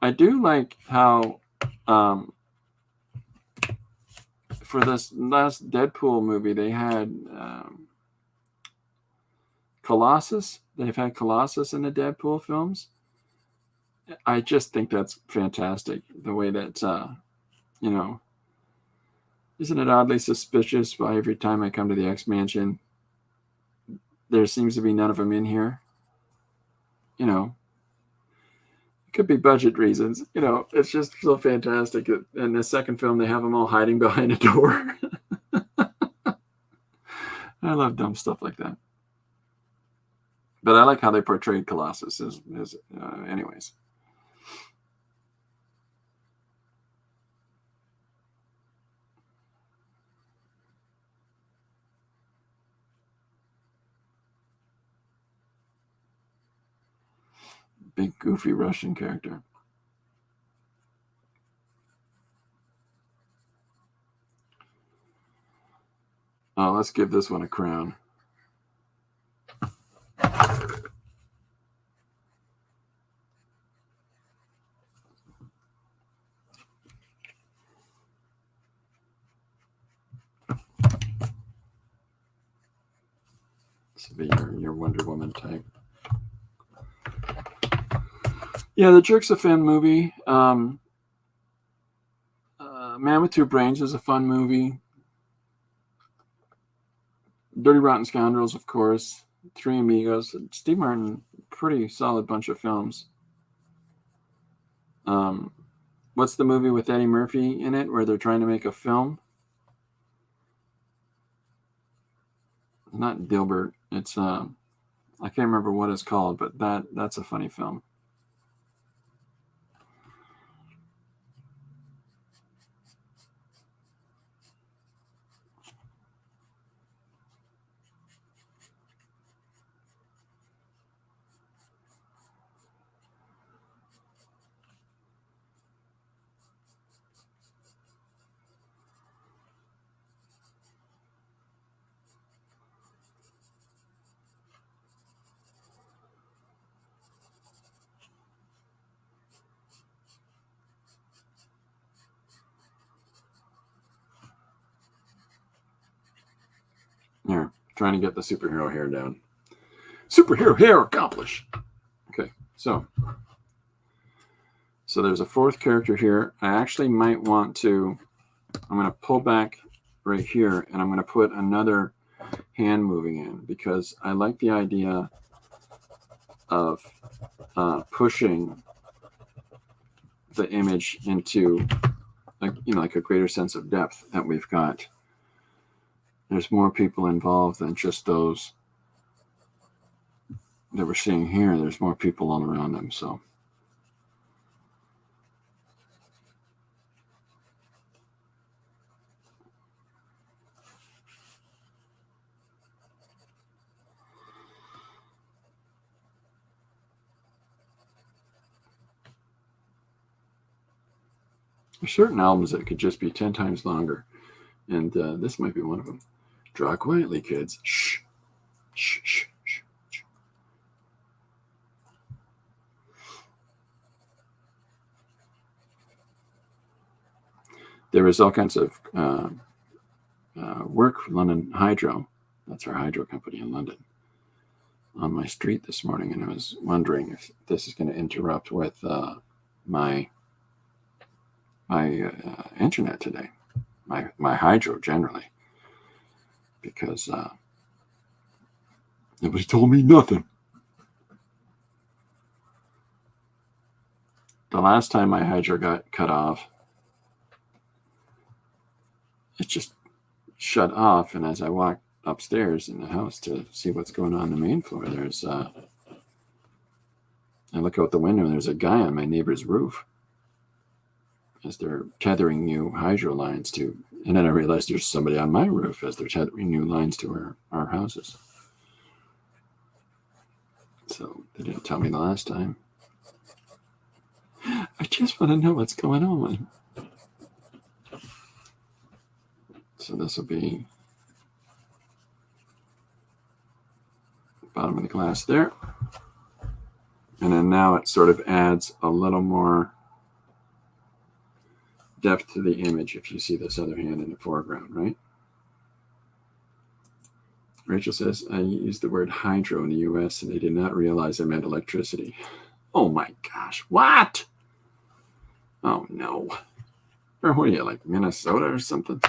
I do like how for this last Deadpool movie they had Colossus. They've had Colossus in the Deadpool films. I just think that's fantastic. The way that you know, isn't it oddly suspicious by every time I come to the X Mansion, there seems to be none of them in here. You know, it could be budget reasons. You know, it's just so fantastic. In the second film, they have them all hiding behind a door. I love dumb stuff like that. But I like how they portrayed Colossus anyways. Big goofy Russian character. Oh, let's give this one a crown. This will be your Wonder Woman type. Yeah, the Jerks of Finn movie. Man with Two Brains is a fun movie. Dirty Rotten Scoundrels, of course. Three Amigos. Steve Martin, pretty solid bunch of films. What's the movie with Eddie Murphy in it where they're trying to make a film? Not Dilbert. It's I can't remember what it's called, but that's a funny film. Here, trying to get the superhero hair down. Superhero hair accomplished. Okay, so there's a fourth character here. I actually might want to, I'm going to pull back right here and I'm going to put another hand moving in because I like the idea of pushing the image into like a greater sense of depth that we've got. There's more people involved than just those that we're seeing here. There's more people all around them. So there's certain albums that could just be 10 times longer. And this might be one of them. Draw quietly, kids. Shh. Shh, shh, shh, shh. There was all kinds of work for London Hydro. That's our hydro company in London. On my street this morning, and I was wondering if this is going to interrupt with my internet today, my hydro generally, because nobody told me nothing. The last time my hydro got cut off, it just shut off, and as I walked upstairs in the house to see what's going on the main floor, there's I look out the window and there's a guy on my neighbor's roof as they're tethering new hydro lines to, and then I realized there's somebody on my roof as they're tethering new lines to our houses. So they didn't tell me the last time. I just want to know what's going on. So this will be bottom of the glass there. And then now it sort of adds a little more depth to the image if you see this other hand in the foreground, right? Rachel says, I used the word hydro in the US and they did not realize I meant electricity. Oh my gosh, what? Oh no. Or what are you, like Minnesota or something?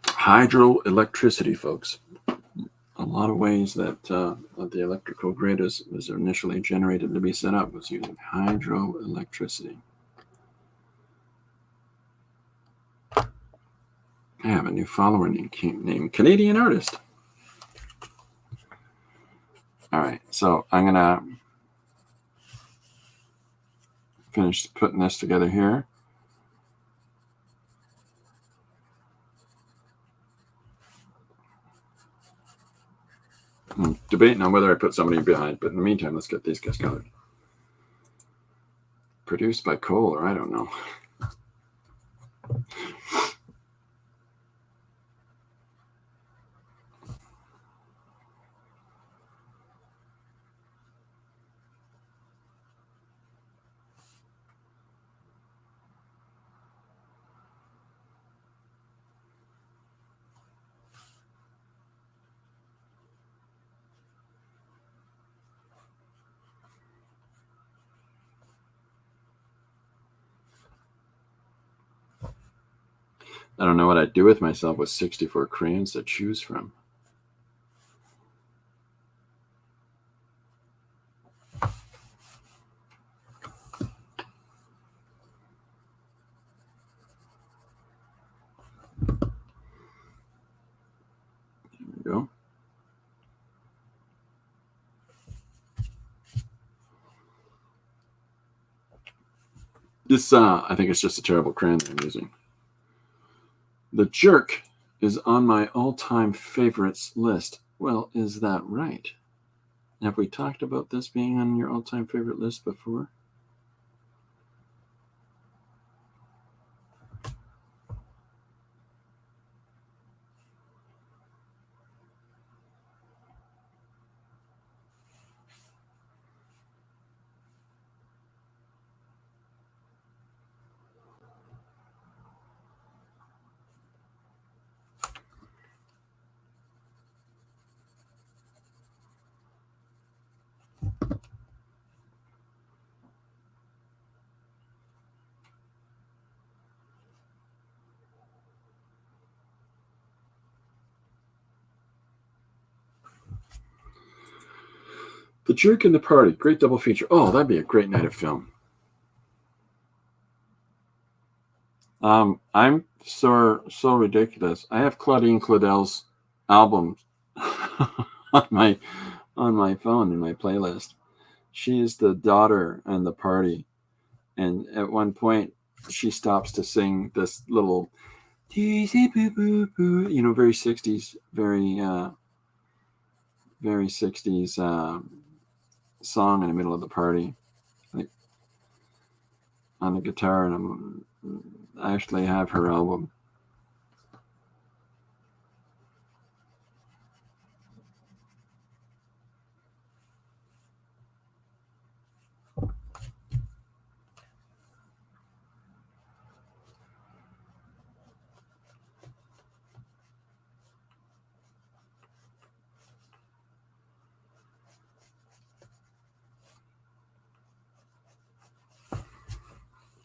Hydroelectricity, folks. A lot of ways that the electrical grid was initially generated to be set up was using hydroelectricity. I have a new follower named Canadian Artist. All right, so I'm going to finish putting this together here. I'm debating on whether I put somebody behind, but in the meantime, let's get these guys colored. Produced by Kohler, I don't know. I don't know what I'd do with myself with 64 crayons to choose from. There we go. This, I think it's just a terrible crayon that I'm using. The Jerk is on my all-time favorites list. Well, is that right? Have we talked about this being on your all-time favorite list before? The Jerk and the Party, great double feature. Oh, that'd be a great night of film. I'm so ridiculous. I have Claudine Claudel's album on my phone in my playlist. She is the daughter in the party, and at one point she stops to sing this little, very 60s, very 60s song in the middle of the party, like on the guitar, and I actually have her album.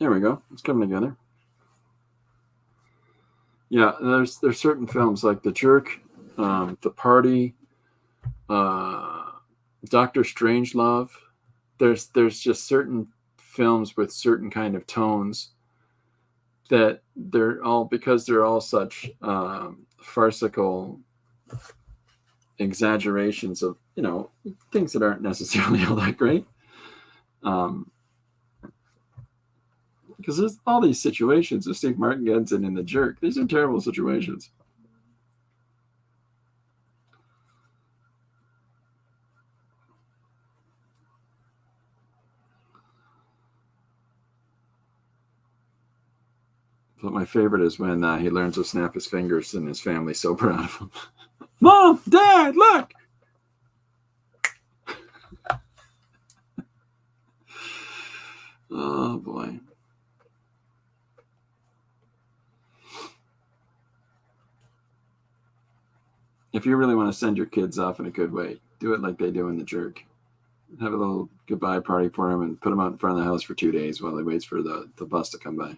There we go. It's coming together. Yeah, there's certain films like The Jerk, The Party, Dr. Strangelove. There's just certain films with certain kind of tones that they're all, because they're all such farcical exaggerations of, things that aren't necessarily all that great. Because there's all these situations that Steve Martin gets in The Jerk. These are terrible situations. But my favorite is when he learns to snap his fingers and his family's so proud of him. Mom, Dad, look! Oh, boy. If you really want to send your kids off in a good way, do it like they do in The Jerk. Have a little goodbye party for him and put him out in front of the house for 2 days while he waits for the bus to come by.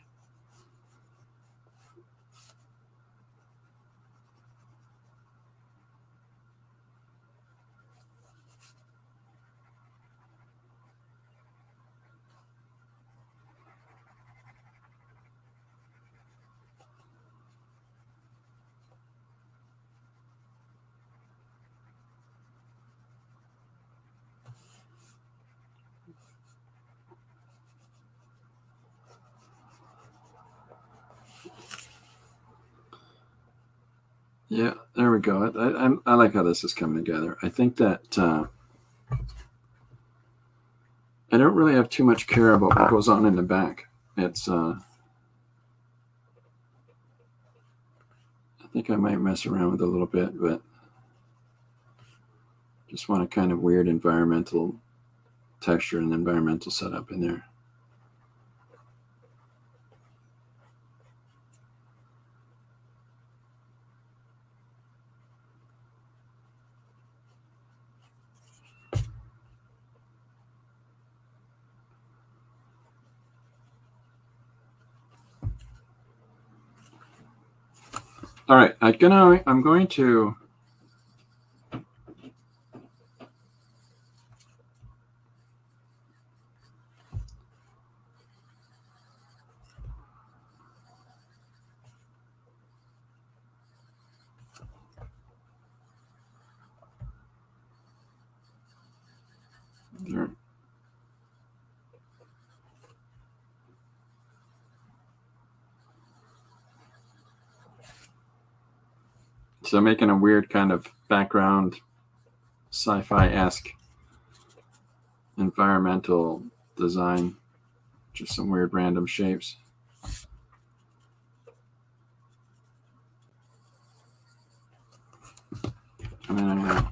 Yeah, there we go. I like how this is coming together. I think that I don't really have too much care about what goes on in the back. It's I think I might mess around with it a little bit, but just want a kind of weird environmental texture and environmental setup in there. All right, I'm going to there. So making a weird kind of background sci-fi-esque environmental design, just some weird random shapes. And then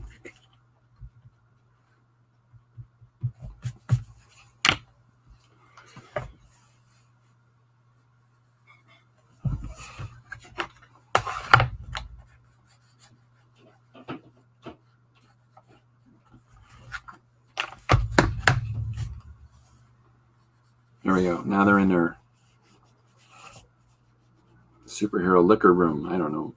there we go. Now they're in their superhero liquor room. I don't know.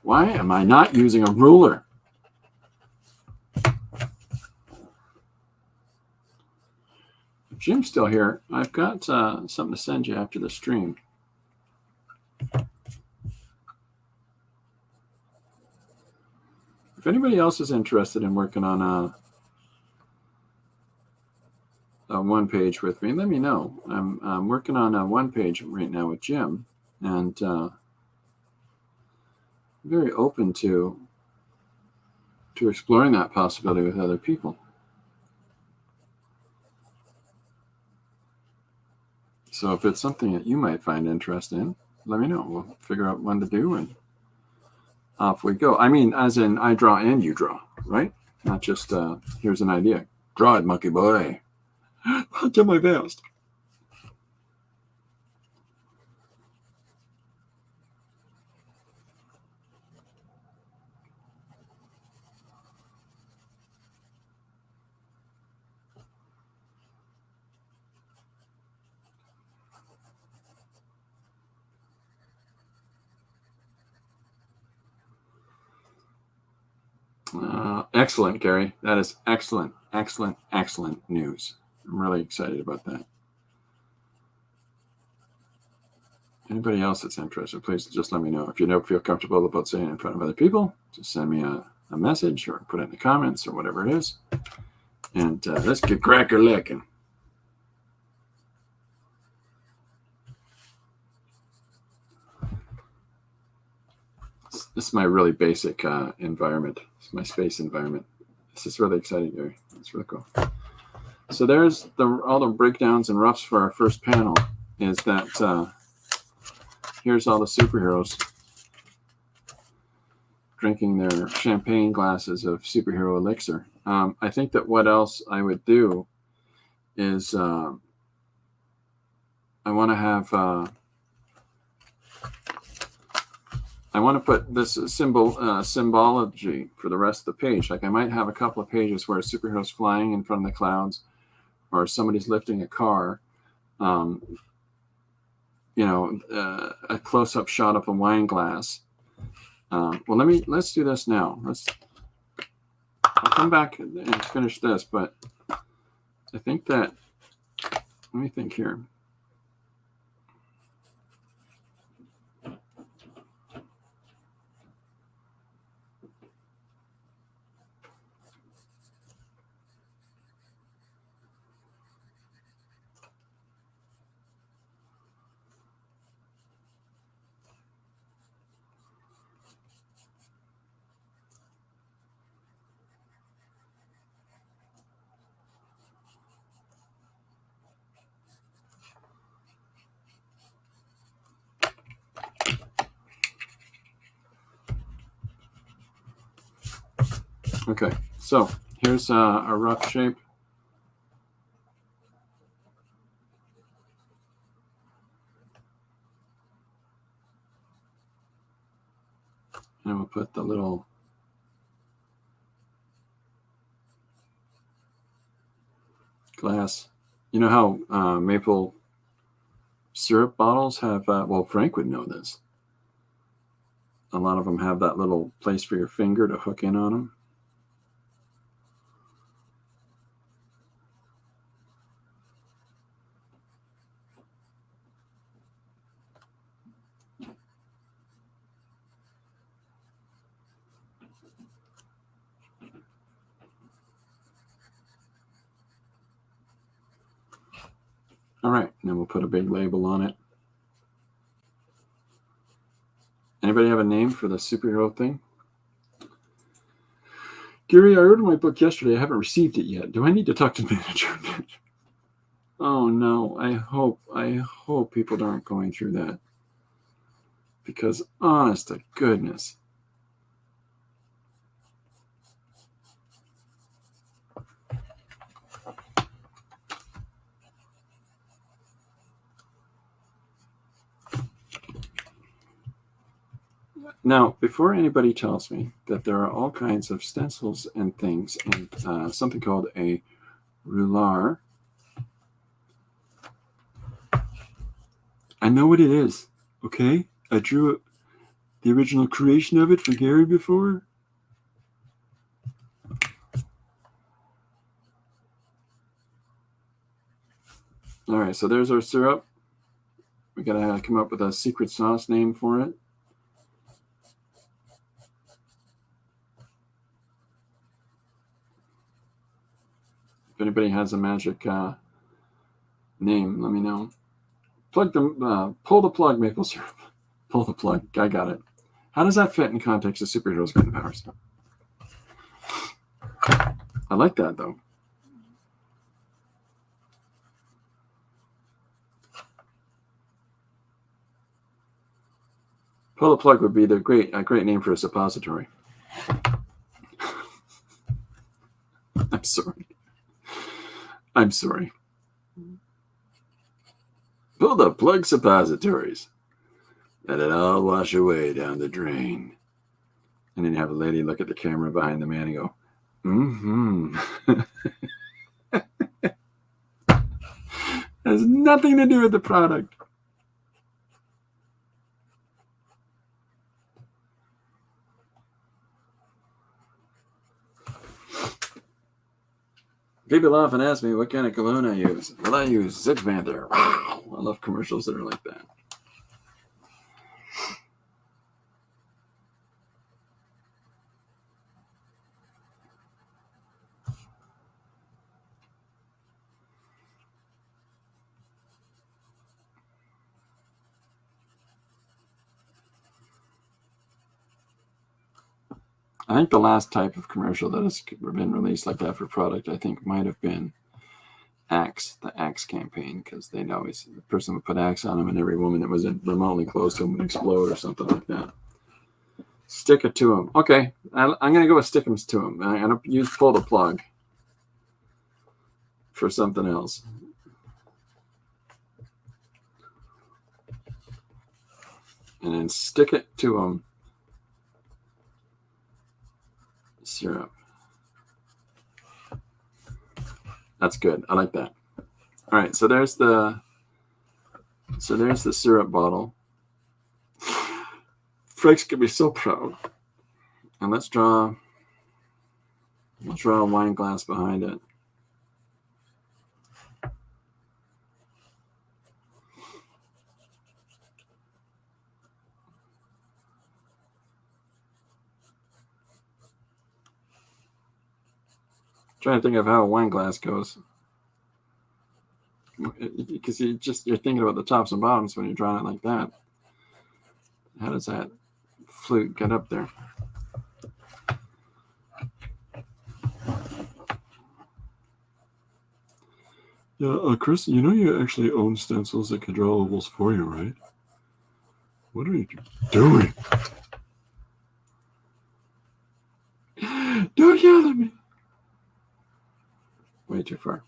Why am I not using a ruler? If Jim's still here, I've got something to send you after the stream. If anybody else is interested in working on a one page with me, let me know. I'm working on a one page right now with Jim, and very open to exploring that possibility with other people. So if it's something that you might find interest in, let me know. We'll figure out when to do, and off we go. I mean, as in I draw and you draw, right? Not just here's an idea. Draw it, monkey boy. I'll do my best. Excellent, Gary. That is excellent, excellent, excellent news. I'm really excited about that. Anybody else that's interested, please just let me know. If you don't feel comfortable about saying it in front of other people, just send me a message or put it in the comments or whatever it is. And let's get cracker licking. This is my really basic environment. It's my space environment. This is really exciting, Gary. It's really cool. So there's all the breakdowns and roughs for our first panel. Is that here's all the superheroes drinking their champagne glasses of superhero elixir. I think that what else I would do is I want to have I want to put this symbology for the rest of the page. Like I might have a couple of pages where a superhero's flying in front of the clouds, or somebody's lifting a car. A close-up shot of a wine glass. Let's do this now. I'll come back and finish this, but I think that, let me think here. Okay, so here's a rough shape. And we'll put the little glass. You know how maple syrup bottles have, well, Frank would know this. A lot of them have that little place for your finger to hook in on them. All right, and then we'll put a big label on it. Anybody have a name for the superhero thing? Gary, I ordered my book yesterday. I haven't received it yet. Do I need to talk to the manager? Oh no, I hope people aren't going through that. Because honest to goodness. Now, before anybody tells me that there are all kinds of stencils and things and something called a ruler, I know what it is, okay? I drew the original creation of it for Gary before. All right, so there's our syrup. We gotta come up with a secret sauce name for it. If anybody has a magic name, let me know. Pull the plug, maple syrup. Pull the plug. I got it. How does that fit in context of superheroes getting powers? I like that though. Pull the plug would be a great name for a suppository. I'm sorry. Pull the plug suppositories. Let it all wash away down the drain. And then you have a lady look at the camera behind the man and go, Has nothing to do with the product. People often ask me what kind of cologne I use. Well, I use Zig Panther. Wow. I love commercials that are like that. I think the last type of commercial that has been released like that for product, I think, might have been Axe, the Axe campaign, because they'd always, the person would put Axe on them and every woman that was remotely close to them would explode or something like that. Stick it to them. Okay, I'm going to go with stick them to them. I'm going to pull the plug for something else. And then stick it to them. Syrup. That's good. I like that. All right, so there's the syrup bottle. Frank's gonna be so proud. And let's draw a wine glass behind it. Trying to think of how a wine glass goes, because you're thinking about the tops and bottoms when you're drawing it like that. How does that flute get up there? Yeah, Chris, you know you actually own stencils that can draw ovals for you, right? What are you doing? Don't yell at me. Way too far.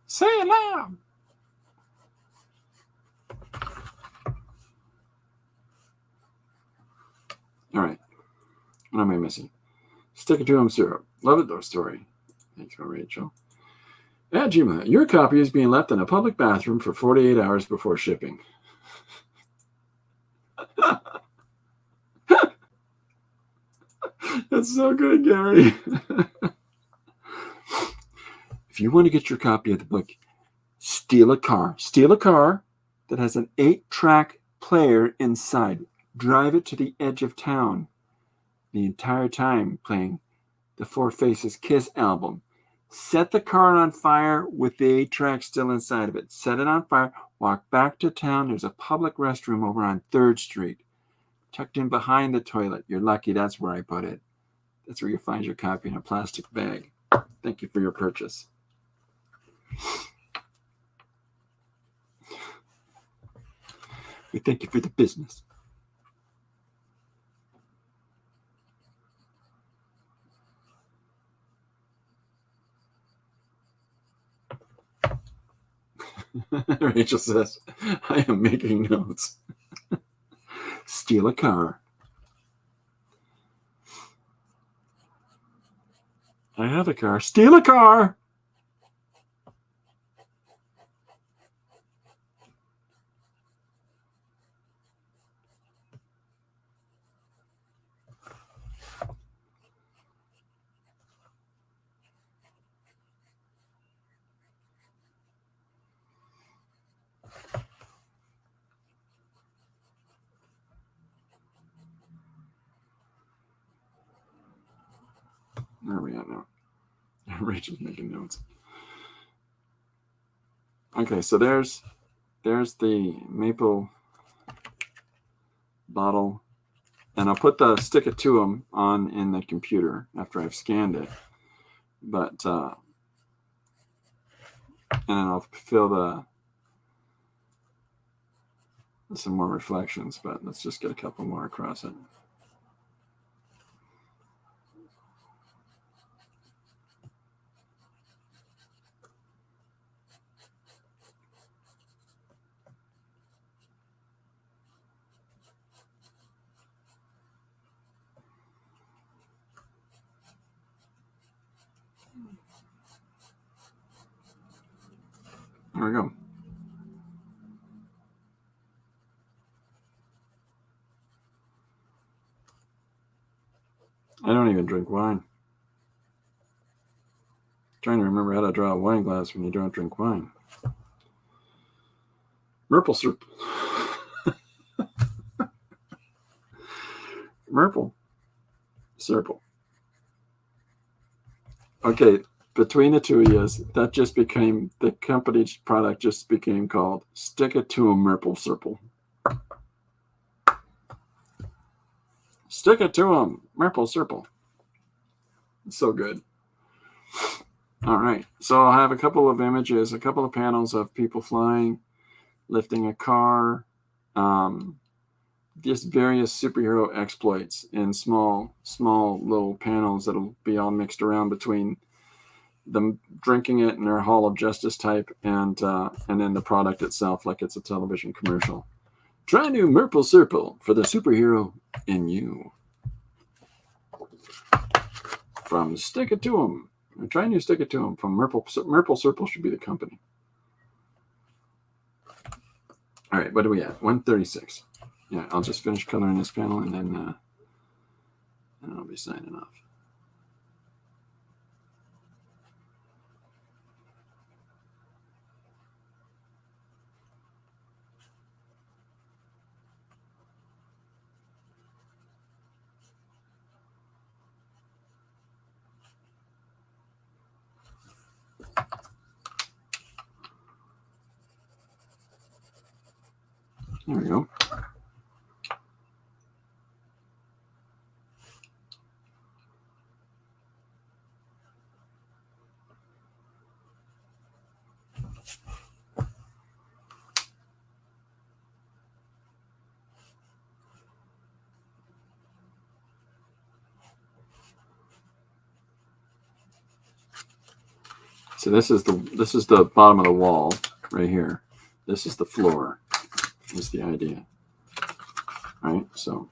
Say it loud. All right. What am I missing? Stick it to him, syrup. Love it, though, story. Thanks for Rachel. At Gmail, your copy is being left in a public bathroom for 48 hours before shipping. That's so good, Gary. If you want to get your copy of the book, steal a car. Steal a car that has an 8-track player inside. Drive it to the edge of town. The entire time playing the Four Faces Kiss album. Set the car on fire with the 8-track still inside of it. Set it on fire. Walk back to town. There's a public restroom over on 3rd Street. Tucked in behind the toilet. You're lucky that's where I put it. That's where you find your copy in a plastic bag. Thank you for your purchase. We thank you for the business. Rachel says, I am making notes. Steal a car. I have a car. Steal a car. Where are we at now? Rachel's making notes. Okay, so there's the maple bottle, and I'll put the stick it to them on in the computer after I've scanned it. But and then I'll fill some more reflections. But let's just get a couple more across it. There we go. I don't even drink wine. I'm trying to remember how to draw a wine glass when you don't drink wine. Maple syrup. Maple syrup. Okay, between the two of you, that just became, the company's product just became called Stick It to a Maple Syrup. Stick it to 'em. Maple Serple. So good. All right. So I'll have a couple of images, a couple of panels of people flying, lifting a car, just various superhero exploits in small little panels that'll be all mixed around between them drinking it in their Hall of Justice type and then the product itself, like it's a television commercial. Try new Maple Serple for the superhero in you. From Stick It To 'Em. Try new Stick It To 'Em from Maple Serple should be the company. All right, what are we at? 136. Yeah, I'll just finish coloring this panel and then I'll be signing off. There we go. So this is the bottom of the wall right here. This is the floor. Is the idea. All right, so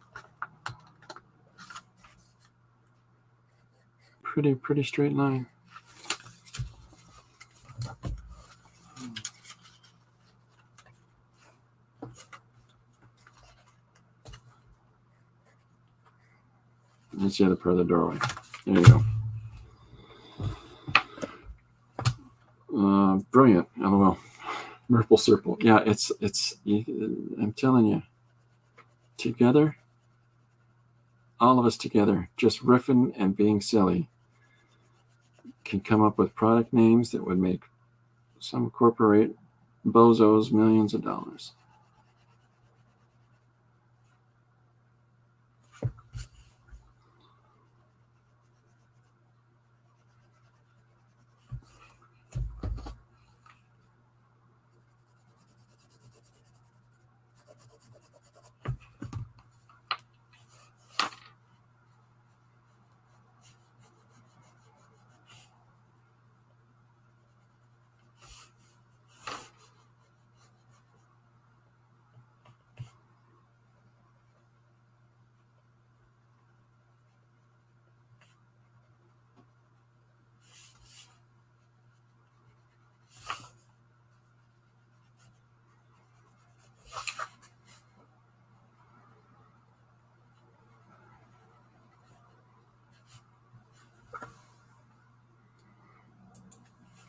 pretty straight line. That's the other part of the doorway. There you go. Brilliant. LOL. Maple Serple. Yeah, it's. I'm telling you. Together, all of us together, just riffing and being silly, can come up with product names that would make some corporate bozos millions of dollars.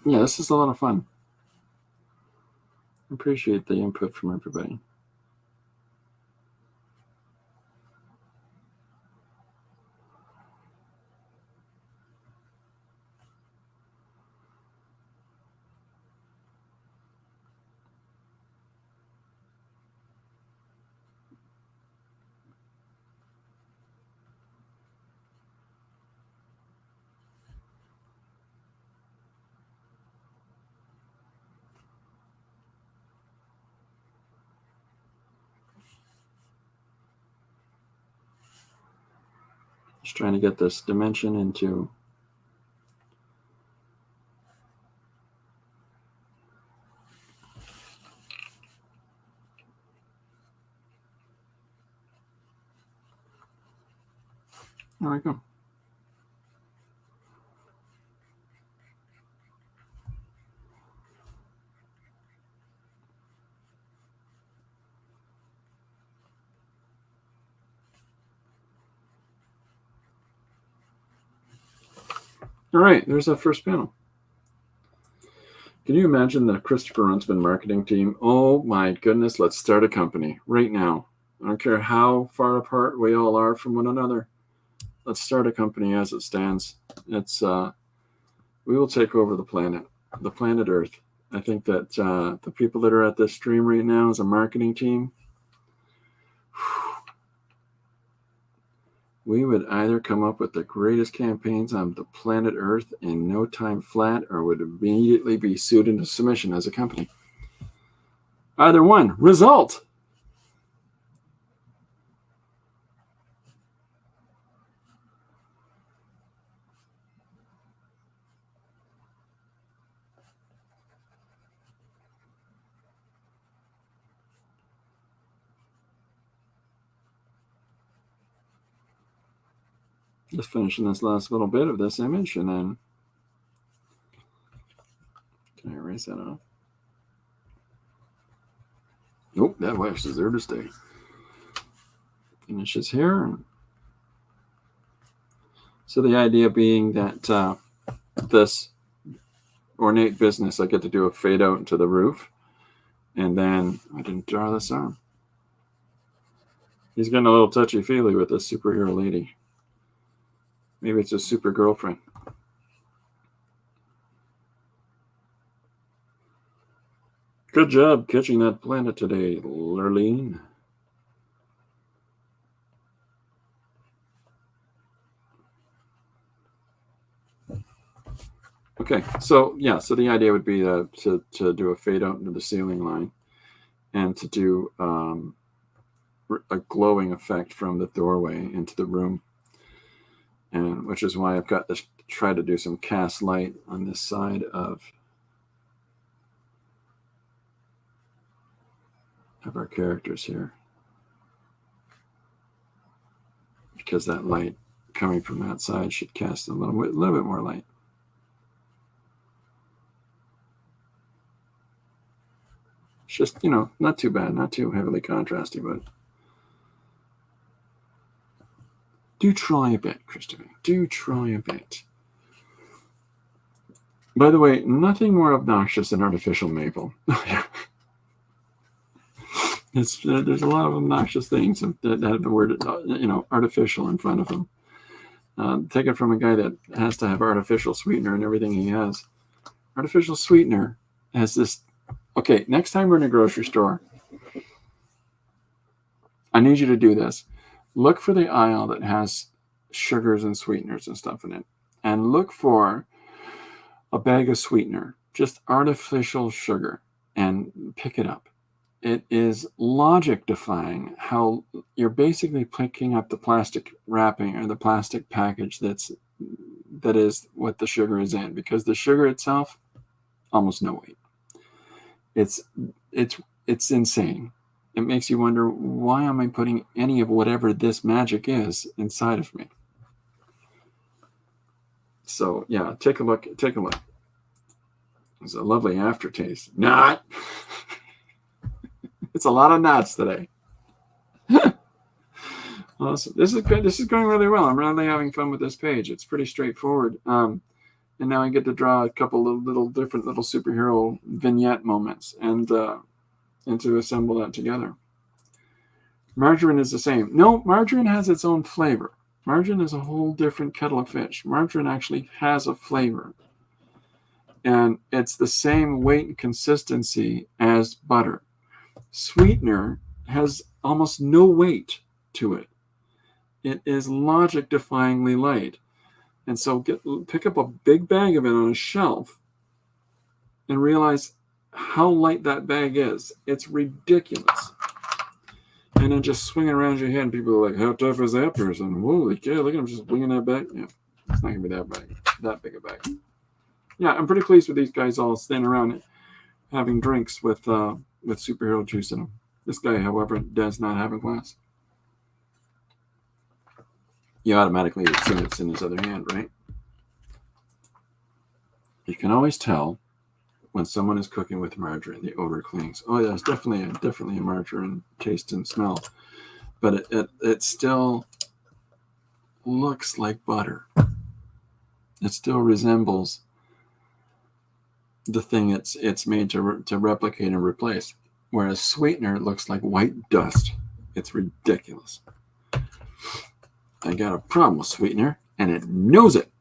Yeah, this is a lot of fun. I appreciate the input from everybody. Just trying to get this dimension into. There we go. All right, there's our first panel. Can you imagine the Christopher Runciman marketing team? Oh my goodness, let's start a company right now. I don't care how far apart we all are from one another. Let's start a company as it stands. It's we will take over the planet Earth. I think that the people that are at this stream right now as a marketing team, we would either come up with the greatest campaigns on the planet Earth in no time flat, or would immediately be sued into submission as a company. Either one. Result. Just finishing this last little bit of this image, and then can I erase that off? Nope, that wax is there to stay. Finishes here. So the idea being that this ornate business, I get to do a fade out into the roof, and then I didn't draw this arm. He's getting a little touchy-feely with this superhero lady. Maybe it's a super girlfriend. Good job catching that planet today, Lurleen. Okay, so yeah, so the idea would be to do a fade out into the ceiling line, and to do a glowing effect from the doorway into the room, and which is why I've got to try to do some cast light on this side of our characters here, because that light coming from that side should cast a little bit more light. It's just, not too bad, not too heavily contrasty, but do try a bit, Christopher. Do try a bit. By the way, nothing more obnoxious than artificial maple. There's a lot of obnoxious things that have the word, artificial in front of them. Take it from a guy that has to have artificial sweetener in everything he has. Artificial sweetener has this. Okay, next time we're in a grocery store, I need you to do this. Look for the aisle that has sugars and sweeteners and stuff in it, and look for a bag of sweetener, just artificial sugar, and pick it up. It is logic defying how you're basically picking up the plastic wrapping or the plastic package that is what the sugar is in, because the sugar itself, almost no weight. It's insane. It makes you wonder, why am I putting any of whatever this magic is inside of me? So yeah, take a look. It's a lovely aftertaste. Not. It's a lot of knots today. Awesome. This is good. This is going really well. I'm really having fun with this page. It's pretty straightforward. And now I get to draw a couple of different little superhero vignette moments, and to assemble that together. Margarine is the same. No, margarine has its own flavor. Margarine is a whole different kettle of fish. Margarine actually has a flavor. And it's the same weight and consistency as butter. Sweetener has almost no weight to it. It is logic-defyingly light. And so pick up a big bag of it on a shelf and realize how light that bag is. It's ridiculous. And then just swing it around your head, and people are like, how tough is that person? Holy cow, look at him just winging that bag. Yeah, it's not going to be that big a bag. Yeah, I'm pretty pleased with these guys all standing around having drinks with superhero juice in them. This guy, however, does not have a glass. You automatically assume it's in his other hand, right? You can always tell when someone is cooking with margarine. The odor clings. Oh yeah, it's definitely a margarine taste and smell, but it still looks like butter. It still resembles the thing it's made to replicate and replace. Whereas sweetener looks like white dust. It's ridiculous. I got a problem with sweetener, and it knows it.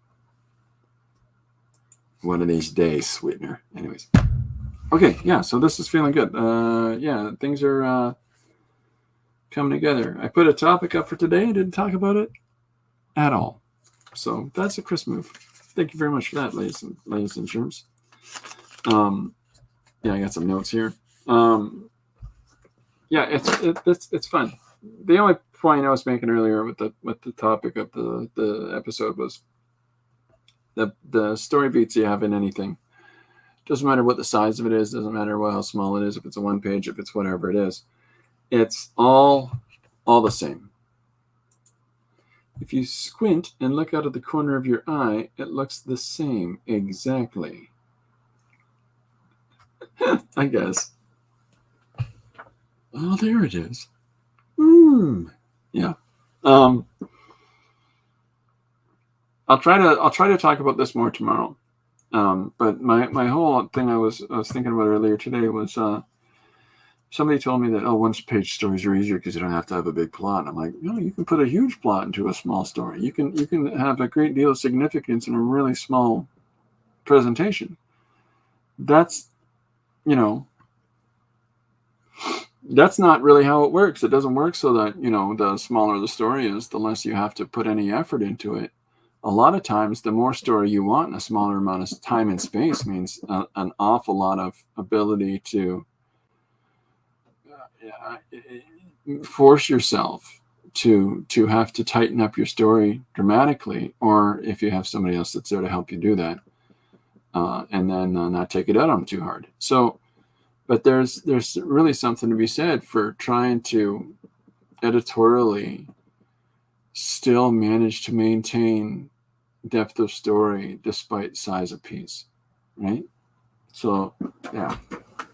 One of these days, sweetener. Anyways. Okay, yeah, so this is feeling good. Yeah, things are coming together. I put a topic up for today. I didn't talk about it. at all. So that's a Chris move. Thank you very much for that, ladies and germs. Yeah, I got some notes here. Yeah, it's fun. The only point I was making earlier with the topic of the episode was the story beats you have in anything. Doesn't matter what the size of it is. Doesn't matter how small it is. If it's a 1 page, if it's whatever it is, it's all the same. If you squint and look out of the corner of your eye, it looks the same exactly. I guess. Oh, there it is. Yeah. I'll try to talk about this more tomorrow. But my whole thing I was thinking about earlier today was somebody told me that 1-page stories are easier because you don't have to have a big plot. And I'm like, no, you can put a huge plot into a small story. You can have a great deal of significance in a really small presentation. That's that's not really how it works. It doesn't work so that, the smaller the story is, the less you have to put any effort into it. A lot of times, the more story you want in a smaller amount of time and space means an awful lot of ability to force yourself to have to tighten up your story dramatically, or if you have somebody else that's there to help you do that, and then not take it out on them too hard. So, but there's really something to be said for trying to editorially still manage to maintain depth of story despite size of piece, right? So yeah,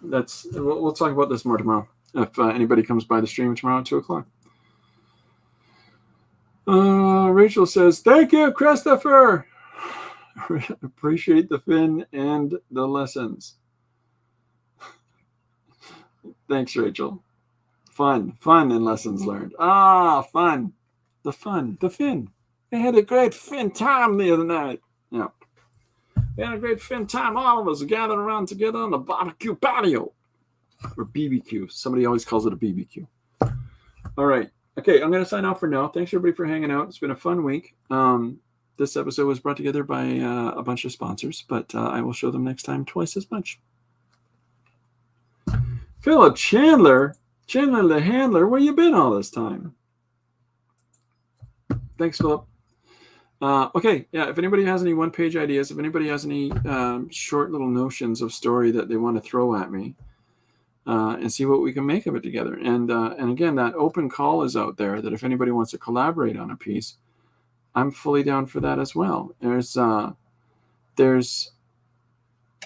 we'll talk about this more tomorrow if anybody comes by the stream tomorrow at 2:00. Rachel says, thank you, Christopher. Appreciate the fin and the lessons. Thanks, Rachel. Fun and lessons learned. Fun. The fin. They had a great fin time the other night. Yeah. We had a great fin time. All of us gathered around together on the barbecue patio. Or BBQ. Somebody always calls it a BBQ. All right. Okay, I'm going to sign off for now. Thanks, everybody, for hanging out. It's been a fun week. This episode was brought together by a bunch of sponsors, but I will show them next time twice as much. Philip Chandler the handler, where you been all this time? Thanks, Philip. Okay, yeah, if anybody has any 1-page ideas, if anybody has any short little notions of story that they want to throw at me, and see what we can make of it together. And again, that open call is out there that if anybody wants to collaborate on a piece, I'm fully down for that as well. There's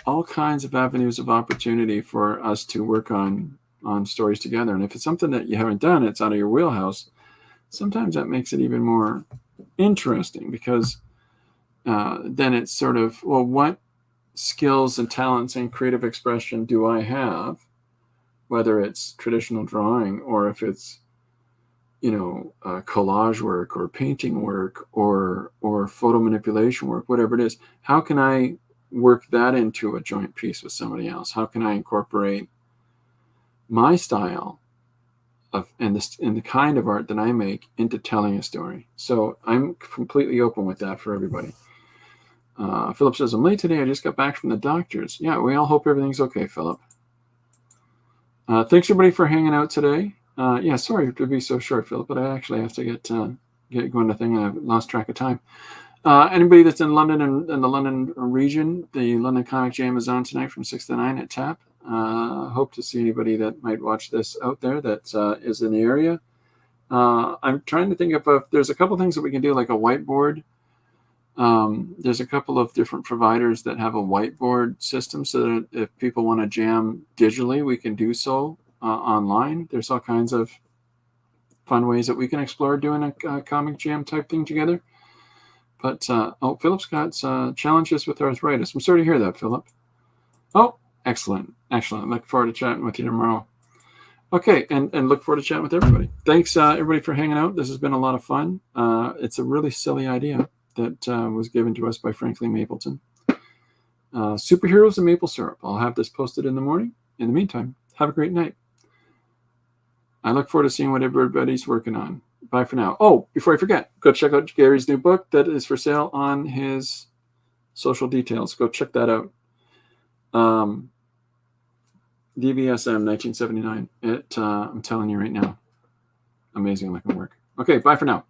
all kinds of avenues of opportunity for us to work on stories together. And if it's something that you haven't done, it's out of your wheelhouse, sometimes that makes it even more interesting because then it's sort of, well, what skills and talents and creative expression do I have, whether it's traditional drawing or if it's, collage work or painting work or photo manipulation work, whatever it is. How can I work that into a joint piece with somebody else? How can I incorporate my style and the kind of art that I make into telling a story? So I'm completely open with that for everybody. Philip says, I'm late today. I just got back from the doctor's. Yeah, we all hope everything's okay, Philip. Thanks, everybody, for hanging out today. Yeah, sorry to be so short, Philip, but I actually have to get going to thing, and I've lost track of time. Anybody that's in London and the London region, the London Comic Jam is on tonight from 6 to 9 at TAP. Hope to see anybody that might watch this out there that is in the area. I'm trying to think if there's a couple things that we can do, like a whiteboard. There's a couple of different providers that have a whiteboard system so that if people want to jam digitally, we can do so online. There's all kinds of fun ways that we can explore doing a comic jam type thing together. But, Philip's got challenges with arthritis. I'm sorry to hear that, Philip. Oh, excellent. Look forward to chatting with you tomorrow. Okay, and look forward to chatting with everybody. Thanks, everybody, for hanging out. This has been a lot of fun. It's a really silly idea that was given to us by Franklin Mapleton. Superheroes and maple syrup. I'll have this posted in the morning. In the meantime, have a great night. I look forward to seeing what everybody's working on. Bye for now. Oh, before I forget, go check out Gary's new book that is for sale on his social details. Go check that out. DVSM 1979. I'm telling you right now, amazing looking work. Okay, bye for now.